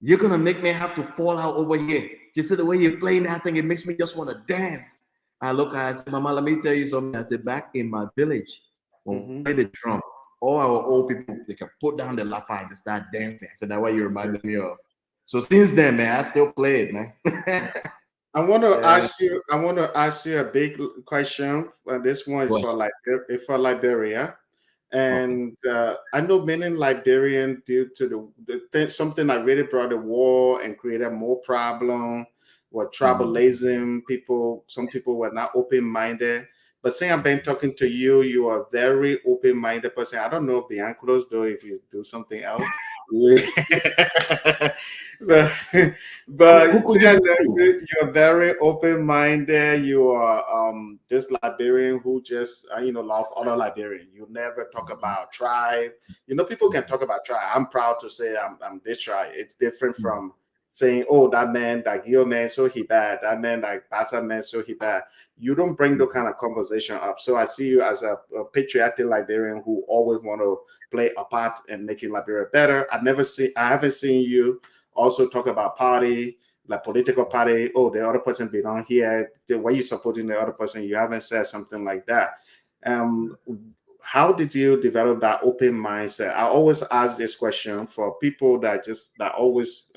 you're going to make me have to fall out over here. She said, the way you're playing that thing, it makes me just want to dance. I look at her, I said, Mama, let me tell you something. I said, back in my village, when we Hmm. play the drum, all our old people, they can put down the lapa and they start dancing. I said, that's what you reminded me of. So since then, man, I still play it, man. I want to Yeah, ask you. I want to ask you a big question. This one is go ahead. for Liberia. Okay. And I know many Liberian, due to something that really brought the war and created more problem, were Mm. tribalism. Some people were not open-minded. But since I've been talking to you, you are a very open-minded person. I don't know behind closed door if you do something else. but Who but could see, I you know be? you're very open-minded. You are this Liberian who just love other Liberian. You never talk about tribe. People can talk about tribe. I'm proud to say I'm this tribe. It's different Mm. from saying, oh, that man, that Gio man, so he bad. That man, like Bassa man, so he bad. You don't bring the kind of conversation up. So I see you as a patriotic Liberian who always want to play a part in making Liberia better. I haven't seen you also talk about party, like political party. Oh, the other person belong here. The way you supporting the other person, you haven't said something like that. Um, how did you develop that open mindset? I always ask this question for people that always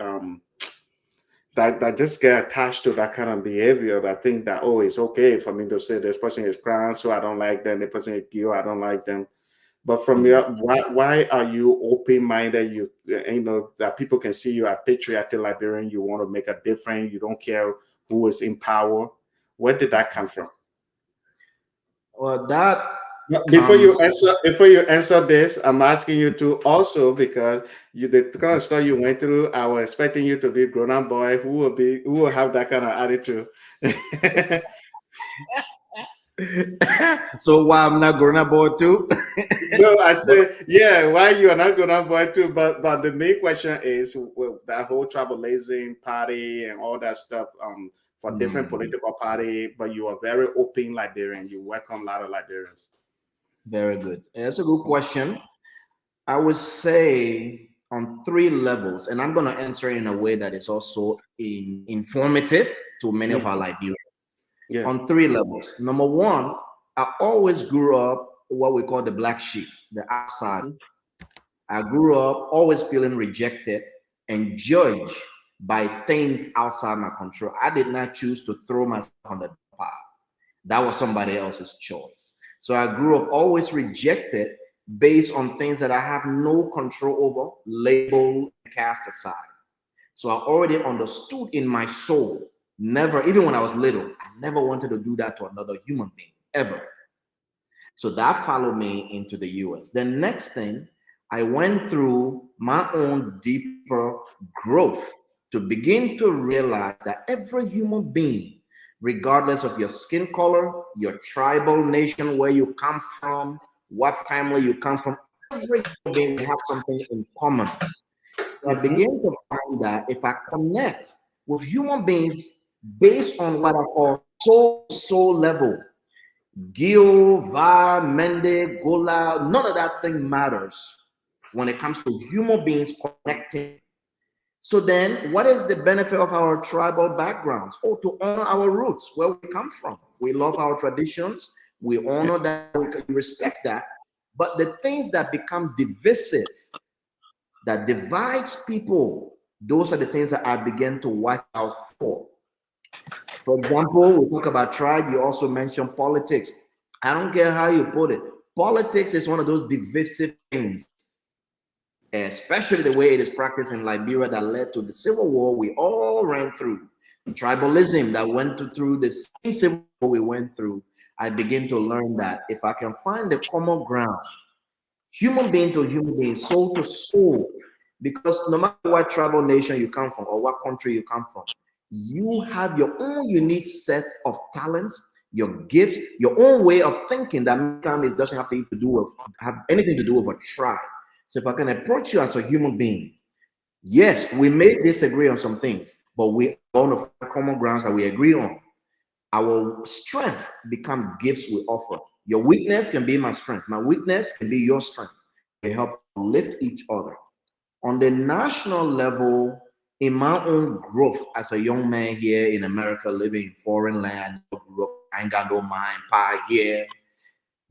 that just get attached to that kind of behavior, that think that, oh, it's okay for me to say this person is crying, so I don't like them. The person is guilt, I don't like them. But from your, Mm. why are you open minded? That people can see you as patriotic Liberian. You want to make a difference. You don't care who is in power. Where did that come from? Well, that But comes. before you answer this, I'm asking you to also, because the kind of stuff you went through, I was expecting you to be grown up boy who will have that kind of attitude. So why I'm not going aboard too? No, I But say, yeah, why you are not gonna buy too, but the main question is, well, that whole trailblazing party and all that stuff, for different mm, political party, but you are very open Liberian. You welcome a lot of Liberians. very good. That's a good question. I would say on three levels, and I'm going to answer in a way that is also informative to many of our Mhm. Liberians. Yeah. On three levels. Number one, I always grew up what we call the black sheep, the outside. Mhm. I grew up always feeling rejected and judged by things outside my control. I did not choose to throw myself on the pile. That was somebody else's choice. So I grew up always rejected based on things that I have no control over, labeled and cast aside. So I already understood in my soul, never, even when I was little, I never wanted to do that to another human being, ever. So that followed me into the US. The next thing, I went through my own deeper growth to begin to realize that every human being, regardless of your skin color, your tribal nation, where you come from, what family you come from, every human being we have something in common. So I Mhm. began to find that if I connect with human beings based on what I call soul to soul level, Gil, Va, Mende, Gola, none of that thing matters when it comes to human beings connecting. So then, what is the benefit of our tribal backgrounds? Oh, to honor our roots, where we come from. We love our traditions. We honor that. We respect that. But the things that become divisive, that divides people, those are the things that I began to watch out for. For example, we talk about tribe. You also mentioned politics. I don't care how you put it. Politics is one of those divisive things, especially the way it is practiced in Liberia that led to the civil war we all ran through. Tribalism that went through the same civil war we went through. I begin to learn that if I can find the common ground, human being to human being, soul to soul, because no matter what tribal nation you come from or what country you come from, you have your own unique set of talents, your gifts, your own way of thinking that sometimes it doesn't have anything to do with a tribe. So if I can approach you as a human being, yes, we may disagree on some things, but we are on the common grounds that we agree on. Our strength become gifts we offer. Your weakness can be my strength. My weakness can be your strength. We help lift each other. On the national level, in my own growth as a young man here in America, living in foreign land, I ain't got no mind pie here,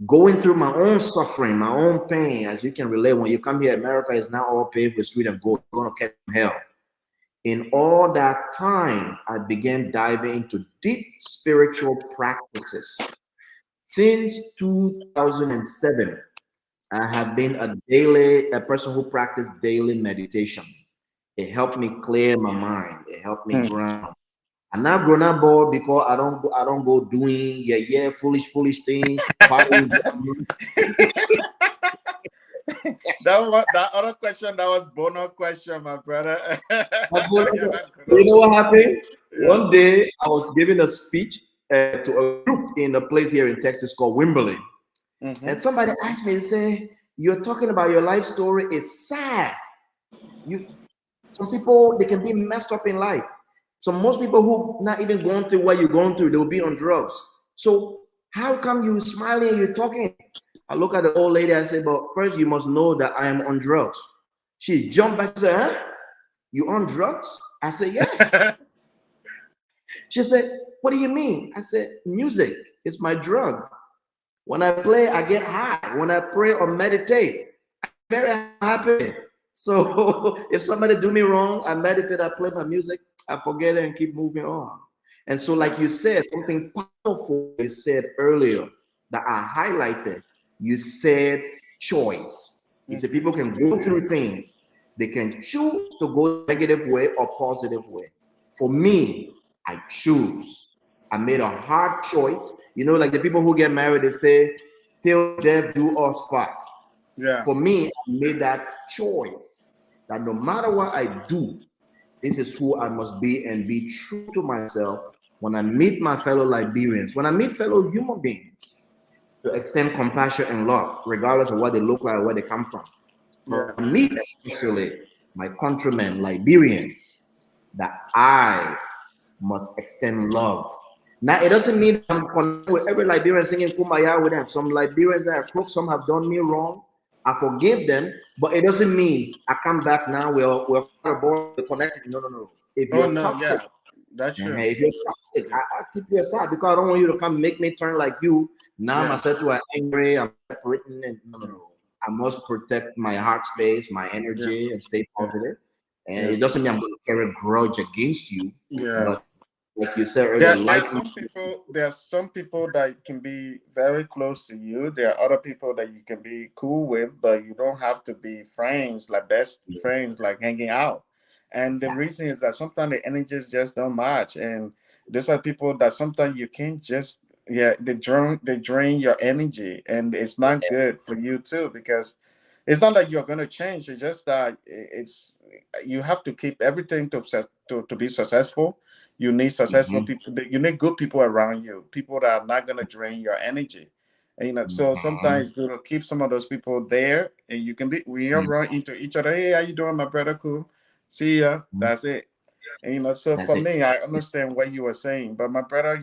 going through my own suffering, my own pain, as you can relate. When you come here, America is not all paved with street and gold. You're gonna catch hell. In all that time, I began diving into deep spiritual practices. Since 2007, I have been a person who practiced daily meditation. It helped me clear my mind. It helped me Mm. ground. I'm not grown up bored because I don't go doing foolish thing. Partying. That other question, that was bonus question, my brother. You're not gonna You know do. what happened? Yeah. One day I was giving a speech to a group in a place here in Texas called Wimberley, Mm-hmm. and somebody asked me to say, "You're talking about your life story. It's sad. You some people they can be messed up in life. So most people who not even going through what you're going through, they'll be on drugs. So how come you smiling and you're talking?" I look at the old lady. I say, "But first you must know that I am on drugs." She jumped back and said, "Huh? You on drugs?" I said, "Yes." She said, "What do you mean?" I said, "Music is my drug. When I play, I get high. When I pray or meditate, I'm very happy. So if somebody do me wrong, I meditate, I play my music, I forget it and keep moving on." And so, like you said, something powerful you said earlier that I highlighted, you said choice. You said Mm-hmm. people can go through things, they can choose to go negative way or positive way. For me, I choose. I made a hard choice. You know, like the people who get married, they say, "Till death do us part." Yeah. For me, I made that choice that no matter what I do, this is who I must be and be true to myself when I meet my fellow Liberians, when I meet fellow human beings, to extend compassion and love, regardless of what they look like or where they come from. Yeah. For me, especially my countrymen, Liberians, that I must extend love. Now, it doesn't mean that I'm connected with every Liberian singing Kumbaya with them. Some Liberians that are crooks, some have done me wrong. I forgive them, but it doesn't mean I come back now. We're we're connected. No, no, no. If Oh you're no. toxic, Yeah. That's true. if you're toxic, Yeah. I keep you aside because I don't want you to come make me turn like you. Now I'm Yeah. upset, I'm angry, I'm separating, and no, no, Yeah. no. I must protect my heart space, my Yeah. energy, and stay Yeah. positive. And Yeah. it doesn't mean I'm going to carry a grudge against you, Yeah. but like you said earlier, There are like some people. There are some people that can be very close to you. There are other people that you can be cool with, but you don't have to be friends, like best friends, like hanging out. And the exactly. reason is that sometimes the energies just don't match, and those are people that sometimes you can't just, yeah, they drain your energy, and it's not good for you too, because it's not that you're going to change. It's just that it's you have to keep everything to be successful. You need successful Mhm, people. You need good people around you. People that are not gonna drain your energy. And, so sometimes mhm, it's good to keep some of those people there, and you can be we are mhm, run into each other. Hey, how you doing, my brother? Cool. See ya. mhm. That's it. And so That's for it. me, I understand what you were saying, but my brother,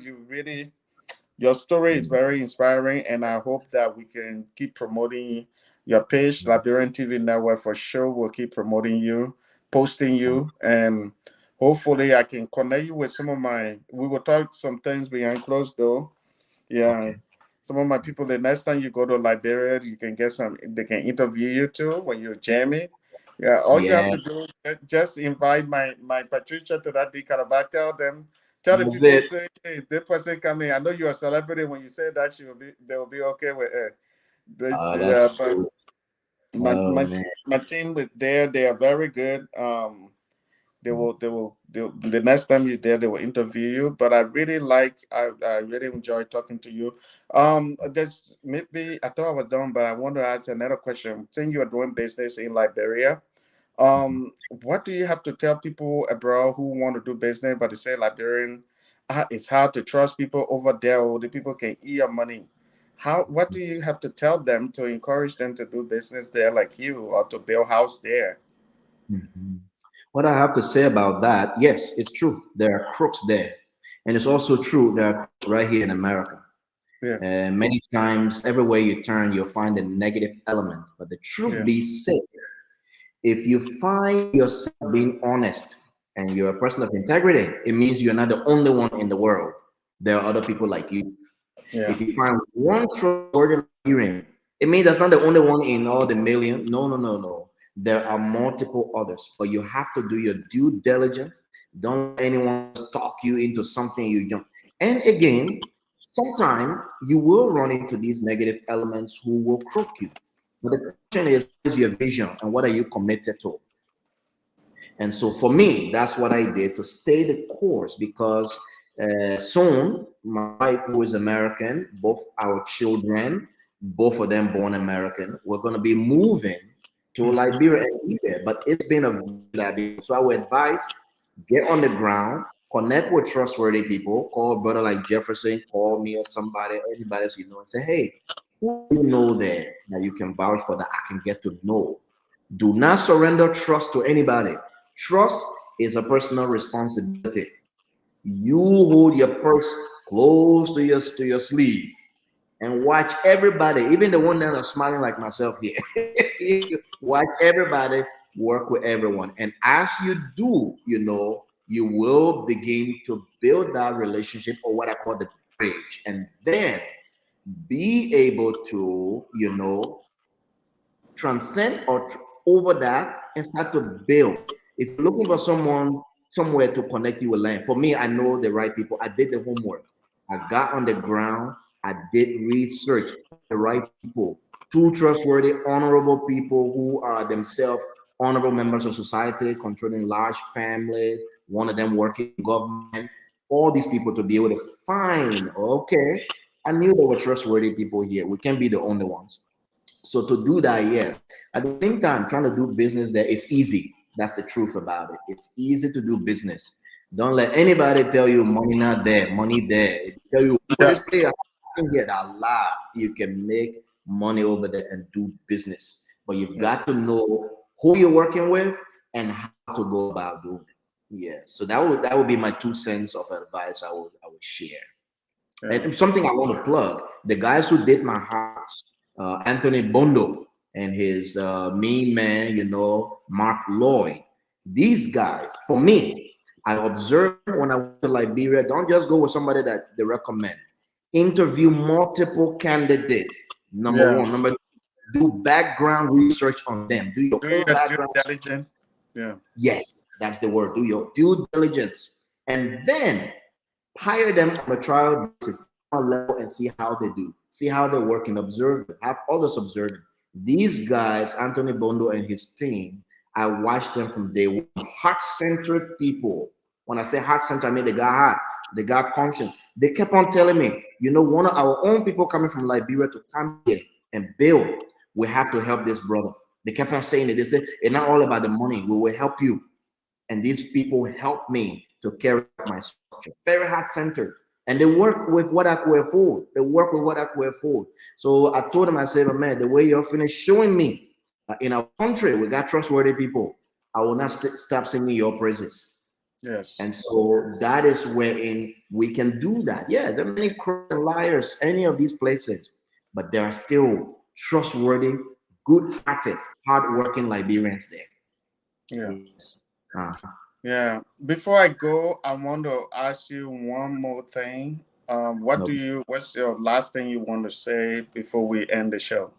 your story is Mhm, very inspiring, and I hope that we can keep promoting your page, Liberian TV Network. For sure, we'll keep promoting you, posting mhm. you, and hopefully, I can connect you with some of my. We will talk some things behind closed door. Yeah, Okay. some of my people. The next time you go to Liberia, you can get some. They can interview you too when you're jamming. Yeah, all you have Yeah, to do is just invite my Patricia to that Dikaraba. Tell the that's people, it. say, hey, this person coming. I know you're a celebrity. When you say that, they will be okay with it. That's But cool. my Oh my man. my team is there. They are very good. The next time you're there, they will interview you. But I really enjoy talking to you. There's maybe I thought I was done, but I want to ask another question. Saying you are doing business in Liberia, what do you have to tell people abroad who want to do business, but they say Liberian, it's hard to trust people over there, or the people can eat your money. What do you have to tell them to encourage them to do business there, like you, or to build house there? Mhm. What I have to say about that, yes, it's true. There are crooks there. And it's also true there are crooks right here in America. Yeah, Many times, everywhere you turn, you'll find a negative element. But the truth yeah, be said, if you find yourself being honest and you're a person of integrity, it means you're not the only one in the world. There are other people like you. yeah. If you find one trustworthy Nigerian, it means that's not the only one in all the million. No, no, no, no. There are multiple others, but you have to do your due diligence. Don't let anyone just talk you into something you don't. And again, sometimes you will run into these negative elements who will crook you. But the question is, what is your vision and what are you committed to? And so for me, that's what I did to stay the course, because soon my wife, who is American, both our children, both of them born American, we're going to be moving to Liberia and be there. But it's been a that, so I would advise, get on the ground, connect with trustworthy people, call a brother like Jefferson, call me or somebody, anybody else you know, and say, hey, who do you know there that you can vouch for that I can get to know? Do not surrender trust to anybody. Trust is a personal responsibility. You hold your purse close to your sleeve and watch everybody, even the one that are smiling like myself here. Watch everybody work with everyone. And as you do, you will begin to build that relationship, or what I call the bridge. And then be able to, transcend or over that and start to build. If you're looking for someone somewhere to connect you with land, for me, I know the right people. I did the homework. I got on the ground. I did research. The right people, two trustworthy, honorable people who are themselves honorable members of society, controlling large families. One of them working in government. All these people to be able to find. Okay, I knew there were trustworthy people here. We can't be the only ones. So to do that, yes. At the same time, trying to do business there is easy. That's the truth about it. It's easy to do business. Don't let anybody tell you money not there, money there. They tell you, oh, Yeah. this player can get a lot. You can make money over there and do business. But you've got to know who you're working with and how to go about doing it. Yeah. So that would be my 2 cents of advice I would share. And something I want to plug, the guys who did my house, Anthony Bondo and his main man, Mark Lloyd. These guys, for me, I observed when I went to Liberia, don't just go with somebody that they recommend. Interview multiple candidates. Number Yeah. one. Number two, do background research on them. Do your Do own your due background. diligence. Yeah. Yes, that's the word. Do your due diligence. And then hire them on a trial basis level and see how they do, see how they work, and observe them. Have others observe them. These guys, Anthony Bondo and his team, I watched them from day one. Heart-centered people. When I say heart-centered, I mean they got heart, they got conscience. They kept on telling me, one of our own people coming from Liberia to come here and build, we have to help this brother. They kept on saying it. They said, it's not all about the money. We will help you. And these people helped me to carry out my structure. Very heart-centered. And they work with what I could afford. They work with what I could afford. So I told them, I said, man, the way you're finished showing me in our country, we got trustworthy people. I will not stop singing your praises. Yes. And so that is wherein we can do that. Yeah, there are many liars, any of these places, but there are still trustworthy, good-hearted, hard-working Liberians there. Yeah. Yes. Uh-huh. Yeah. Before I go, I want to ask you one more thing. No. What's your last thing you want to say before we end the show?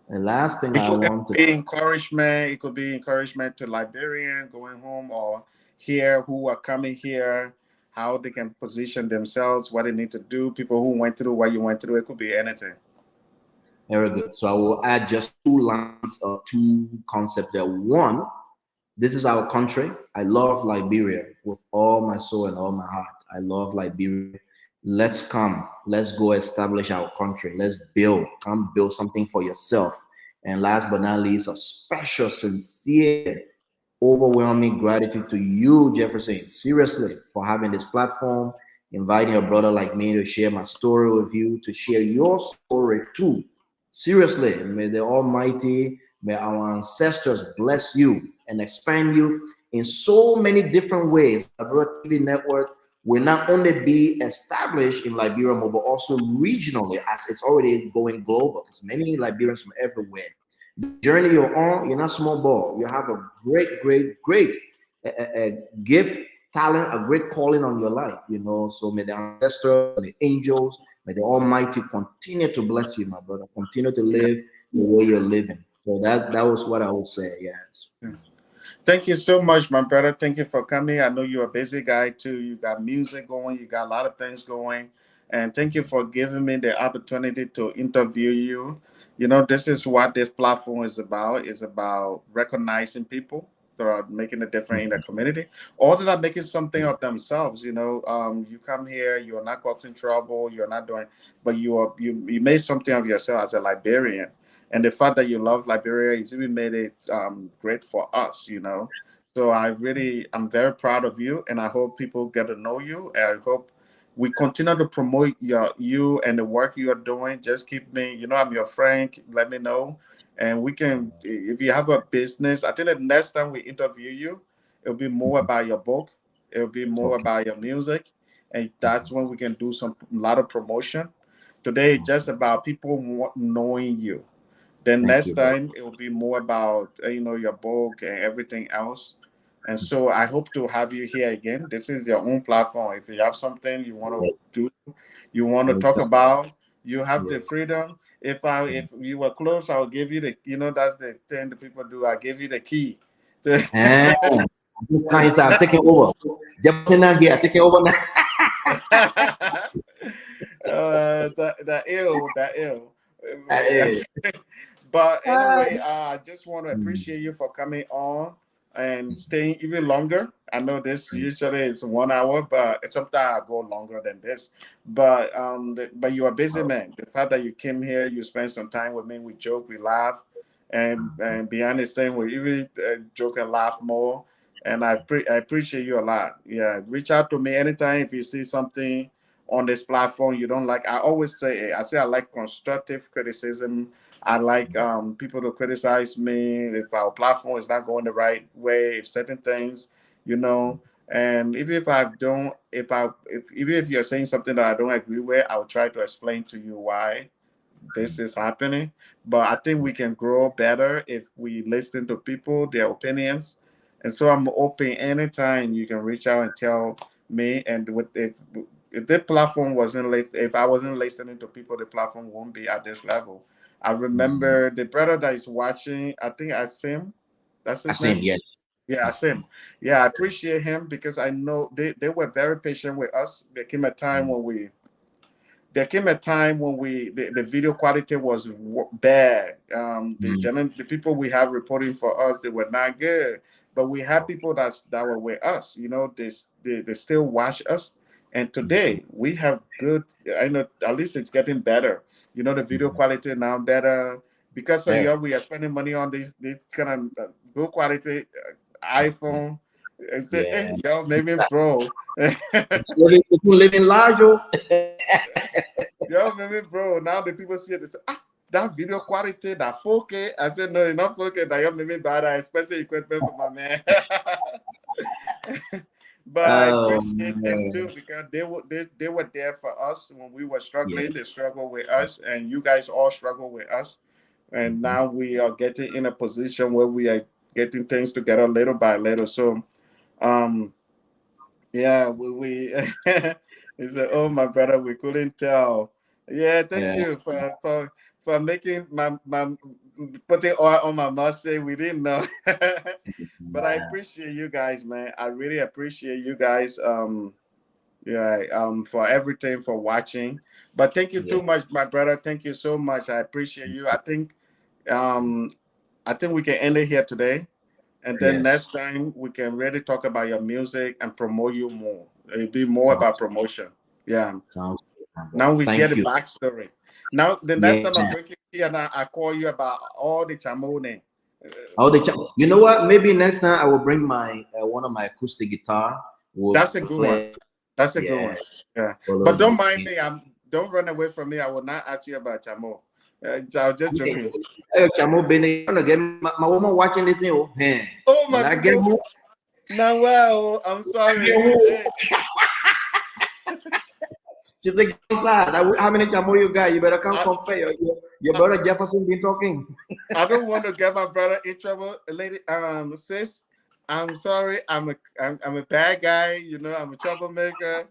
The last thing It I could want to be encouragement. It could be encouragement to Liberian going home or here who are coming here, how they can position themselves, what they need to do. People who went through what you went through. It could be anything. very good. So I will add just 2 lines or 2 concepts there. One, this is our country. I love Liberia with all my soul and all my heart. I love Liberia. Let's come. Let's go establish our country. Let's build. Come build something for yourself. And last but not least, a special, sincere, overwhelming gratitude to you, Jefferson, seriously, for having this platform, inviting a brother like me to share my story with you, to share your story too. Seriously, may the Almighty, may our ancestors bless you and expand you in so many different ways. The Brother TV network will not only be established in Liberia, but also regionally, as it's already going global. There's many Liberians from everywhere. The journey you're on, you're not small ball. You have a great, great, great gift, talent, a great calling on your life. So may the ancestors, the angels, may the Almighty continue to bless you, my brother. Continue to live the way you're living. So that was what I would say. Yes. Thank you so much, my brother. Thank you for coming. I know you're a busy guy too. You got music going. You got a lot of things going. And thank you for giving me the opportunity to interview you. You know, this is what this platform is about. It's about recognizing people that are making a difference in the community, or that are making something of themselves. You know, you come here, you are not causing trouble, you're not doing, but you made something of yourself as a Liberian. And the fact that you love Liberia has even made it great for us. You know, so I'm very proud of you, and I hope people get to know you. And I hope we continue to promote you and the work you are doing. Just keep me, you know, I'm your friend. Let me know, and we can. If you have a business, I think the next time we interview you, it'll be more about your book. It'll be more Okay. about your music, and that's when we can do a lot of promotion. Today, it's just about people knowing you. Then Thank next you, bro. time it will be more about your book and everything else. And so I hope to have you here again. This is your own platform. If you have something you want to do, you want to talk Anytime. about, you have Yeah. the freedom. If you were close, I'll give you the that's the thing that people do. I give you the key. And this time, sir, I'm taking over. Jefferson now here, taking over now. that ill. Hey. But anyway, I just want to appreciate you for coming on and staying even longer. I know this usually is 1 hour, but sometimes I go longer than this. But but you're a busy man. The fact that you came here, you spent some time with me, we joke, we laugh, and behind the scene, we even joke and laugh more. And I appreciate you a lot. Yeah, reach out to me anytime if you see something on this platform you don't like. I always say, I say I like constructive criticism. I like people to criticize me if our platform is not going the right way, if certain things, you know. And even if I don't, if even if you're saying something that I don't agree with, I'll try to explain to you why this is happening. But I think we can grow better if we listen to people, their opinions. And so I'm open anytime you can reach out and tell me. And if the platform wasn't if I wasn't listening to people, the platform won't be at this level. I remember the brother that is watching, I think Asim, that's his Same, name. yes. Yeah, Asim. Yeah, I appreciate him because I know they were very patient with us. There came a time when the video quality was bad. The people we have reporting for us, they were not good. But we have people that were with us. You know, they still watch us. And today we have good. I know at least it's getting better. You know, the video quality now better because of There. you. We are spending money on this kind of good quality iPhone. It's the, Yeah. yo, maybe bro. Living large, oh. Yo, maybe bro, now the people see it, they say, that video quality, that 4K. I said, no, it's not 4K, that you're maybe bad, expensive equipment for my man. But I Oh appreciate them too man. because they were there for us when we were Yeah. struggling. They struggled with us, and you guys all struggle with us. And now we are getting in a position where we are getting things together little by little. So, um, yeah, we he said, "Oh, my brother, we couldn't tell." Yeah, thank Yeah. you for making my putting oil on my mustard. We didn't know, but I appreciate you guys, man. I really appreciate you guys. Yeah, for everything for watching. But thank you Yeah. too much, my brother. Thank you so much. I appreciate you. Um, I think we can end it here today. And then Yes. next time we can really talk about your music and promote you more. It'll be more about Sounds promotion. Yeah. sounds good, my Now brother. we get Thank the you. backstory. Now the next Yeah. time I'm bringing you and I call you about all the chamone. Oh, you know what? Maybe next time I will bring my one of my acoustic guitar. We'll That's a good one. play. That's a good Yeah. one. Yeah. Follow But don't the. mind me. Don't run away from me. I will not ask you about chamo. I was just Hey, joking. Chamo Bene, gonna get my woman watching this thing. Oh, man. Oh When my I get people. home, Now well, I'm I get sorry. home. Hey, She said, "Get outside. How many Chamo you got? You better come I, confess. Your brother Jefferson been talking." I don't want to get my brother in trouble, lady. Sis, I'm sorry. I'm a bad guy. You know, I'm a troublemaker.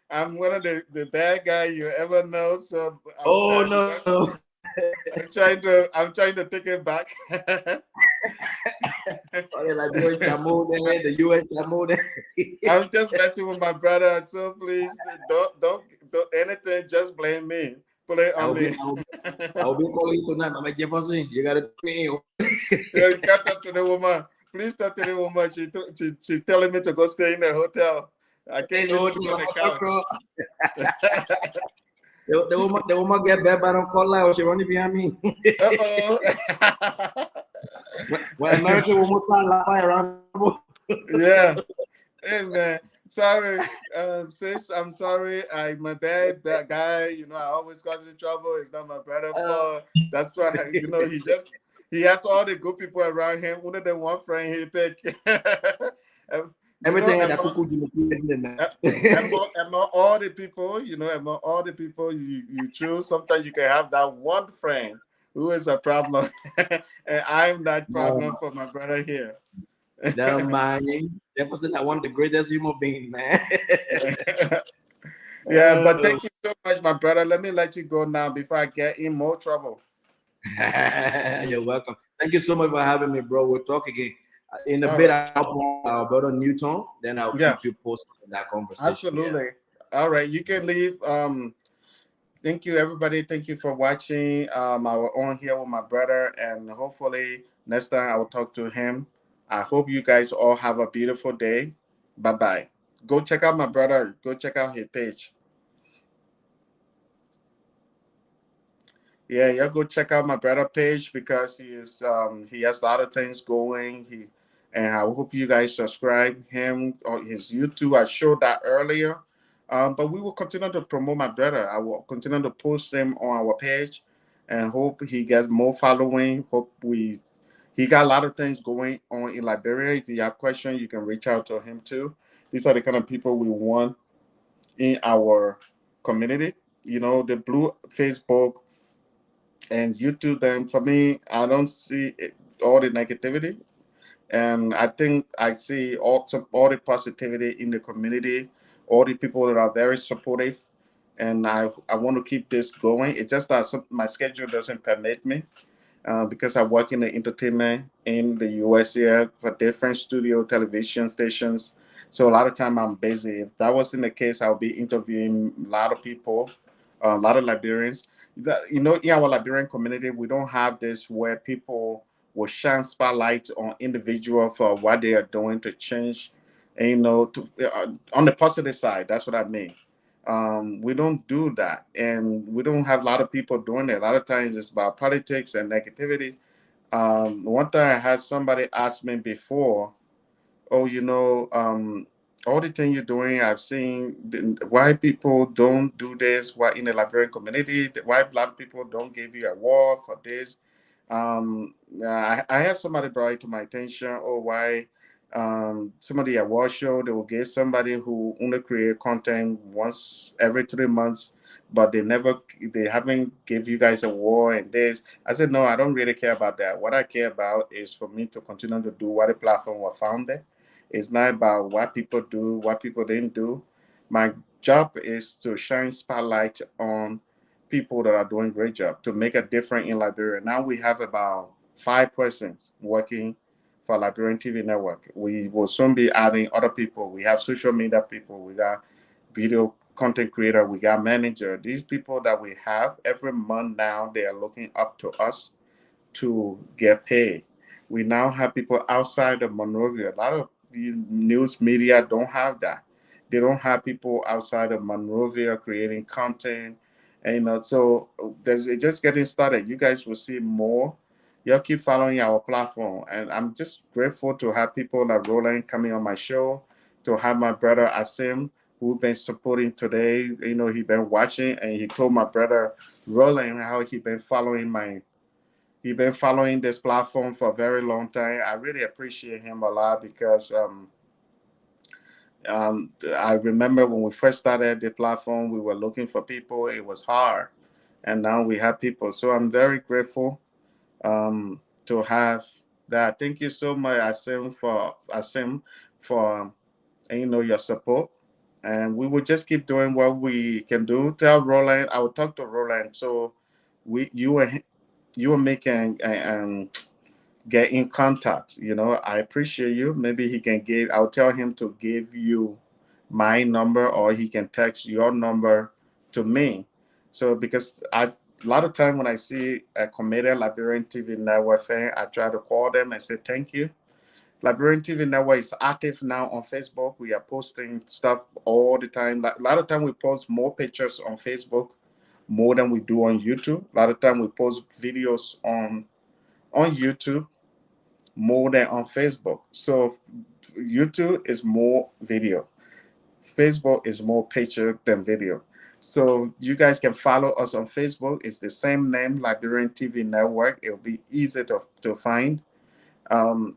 I'm one of the bad guy you ever know. So Oh no, no. I'm trying to take it back. Oh, the Liberian Chamo there, the US Chamo there. I'm just messing with my brother. So please don't. anything, just blame me. Put it on me. I'll be calling you tonight. Mama Jefferson, you gotta take me. Yeah, you got talk to the woman. Please talk to the woman. She telling me to go stay in the hotel. I can't even sleep on the couch. The woman get bad, but I don't call out. She running behind me. Uh-oh. When American woman fly around. Yeah. Hey man, sorry, sis. I'm sorry. My bad. That guy, I always got in trouble. It's not my brother fault. That's why, he has all the good people around him. One of the one friend he picked. Everything that cuckoo man. Among all the people, among all the people you choose, sometimes you can have that one friend who is a problem, and I'm that problem for my brother here. Never mind. Jefferson, I want the greatest human being, man. Yeah, but thank you so much, my brother. Let me let you go now before I get in more trouble. You're welcome. Thank you so much for having me, bro. We'll talk again. In a bit, I'll brother Newton, then I'll keep you posted on that conversation. Absolutely. Yeah. All right, you can leave. Thank you, everybody. Thank you for watching. I was on here with my brother, and hopefully next time I will talk to him. I hope you guys all have a beautiful day. Bye-bye. Go check out my brother. Go check out his page. Yeah, go check out my brother page because he has a lot of things going. And I hope you guys subscribe him on his YouTube. I showed that earlier. But we will continue to promote my brother. I will continue to post him on our page and hope he gets more following. He got a lot of things going on in Liberia. If you have questions, you can reach out to him too. These are the kind of people we want in our community. The blue Facebook and YouTube. Then for me, I don't see all the negativity, and I think I see all the positivity in the community, all the people that are very supportive, and I want to keep this going. It's just that my schedule doesn't permit me. Because I work in the entertainment in the US here for different studio television stations. So a lot of time I'm busy. If that wasn't the case, I'll be interviewing a lot of people, a lot of Liberians. In our Liberian community, we don't have this where people will shine spotlight on individual for what they are doing to change. And, on the positive side, that's what I mean. We don't do that, and we don't have a lot of people doing it. A lot of times it's about politics and negativity. One time I had somebody ask me before, "Oh, all the thing you're doing, I've seen why people don't do this. Why in the Liberian community, why black people don't give you a award for this?" I have somebody brought it to my attention. Oh, why somebody at award show they will give somebody who only create content once every 3 months, but they haven't give you guys a award and this. I said no, I don't really care about that. What I care about is for me to continue to do what the platform was founded. It's not about what people do, what people didn't do. My job is to shine spotlight on people that are doing great job to make a difference in Liberia. Now we have about 5 persons working for Liberian TV network. We will soon be adding other people. We have social media people. We got video content creator. We got manager. These people that we have every month now, they are looking up to us to get paid. We now have people outside of Monrovia. A lot of these news media don't have that. They don't have people outside of Monrovia creating content. And so it's just getting started. You guys will see more. Y'all keep following our platform. And I'm just grateful to have people like Roland coming on my show, to have my brother Asim, who's been supporting today. He been watching and he told my brother Roland how he been following this platform for a very long time. I really appreciate him a lot because I remember when we first started the platform, we were looking for people. It was hard, and now we have people. So I'm very grateful to have that. Thank you so much, Asim for your support. And we will just keep doing what we can do. Tell Roland, I will talk to Roland. So you and me can get in contact. I appreciate you. Maybe he can give. I'll tell him to give you my number, or he can text your number to me. So because I've a lot of time when I see a comedian Liberian TV network thing, I try to call them and say thank you. Liberian TV network is active now on Facebook. We are posting stuff all the time. Like, a lot of time we post more pictures on Facebook more than we do on YouTube. A lot of time we post videos on YouTube more than on Facebook. So YouTube is more video. Facebook is more picture than video. So you guys can follow us on Facebook. It's the same name, Liberian TV Network. It'll be easy to find.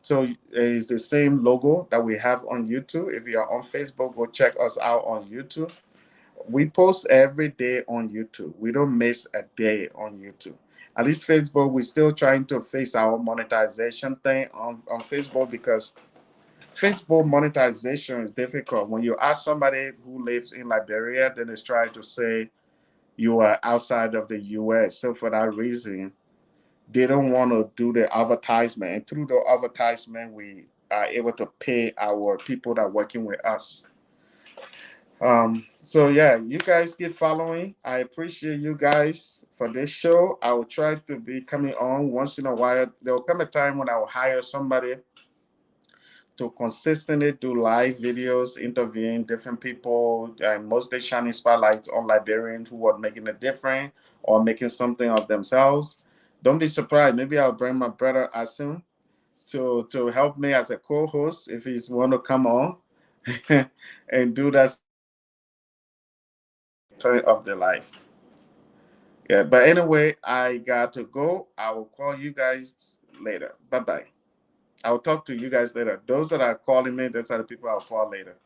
So it's the same logo that we have on YouTube. If you are on Facebook, go check us out on YouTube. We post every day on YouTube. We don't miss a day on YouTube. At least Facebook, we're still trying to fix our monetization thing on Facebook because Facebook monetization is difficult. When you ask somebody who lives in Liberia, then it's trying to say you are outside of the US. So for that reason, they don't want to do the advertisement. And through the advertisement, we are able to pay our people that are working with us. So yeah, you guys keep following. I appreciate you guys for this show. I will try to be coming on once in a while. There will come a time when I will hire somebody to consistently do live videos, interviewing different people, and mostly shining spotlights on Liberians who are making a difference or making something of themselves. Don't be surprised. Maybe I'll bring my brother Asim to help me as a co-host if he's want to come on and do that story of their life. Yeah, but anyway, I got to go. I will call you guys later. Bye bye. I'll talk to you guys later. Those that are calling me, those are the people I'll call later.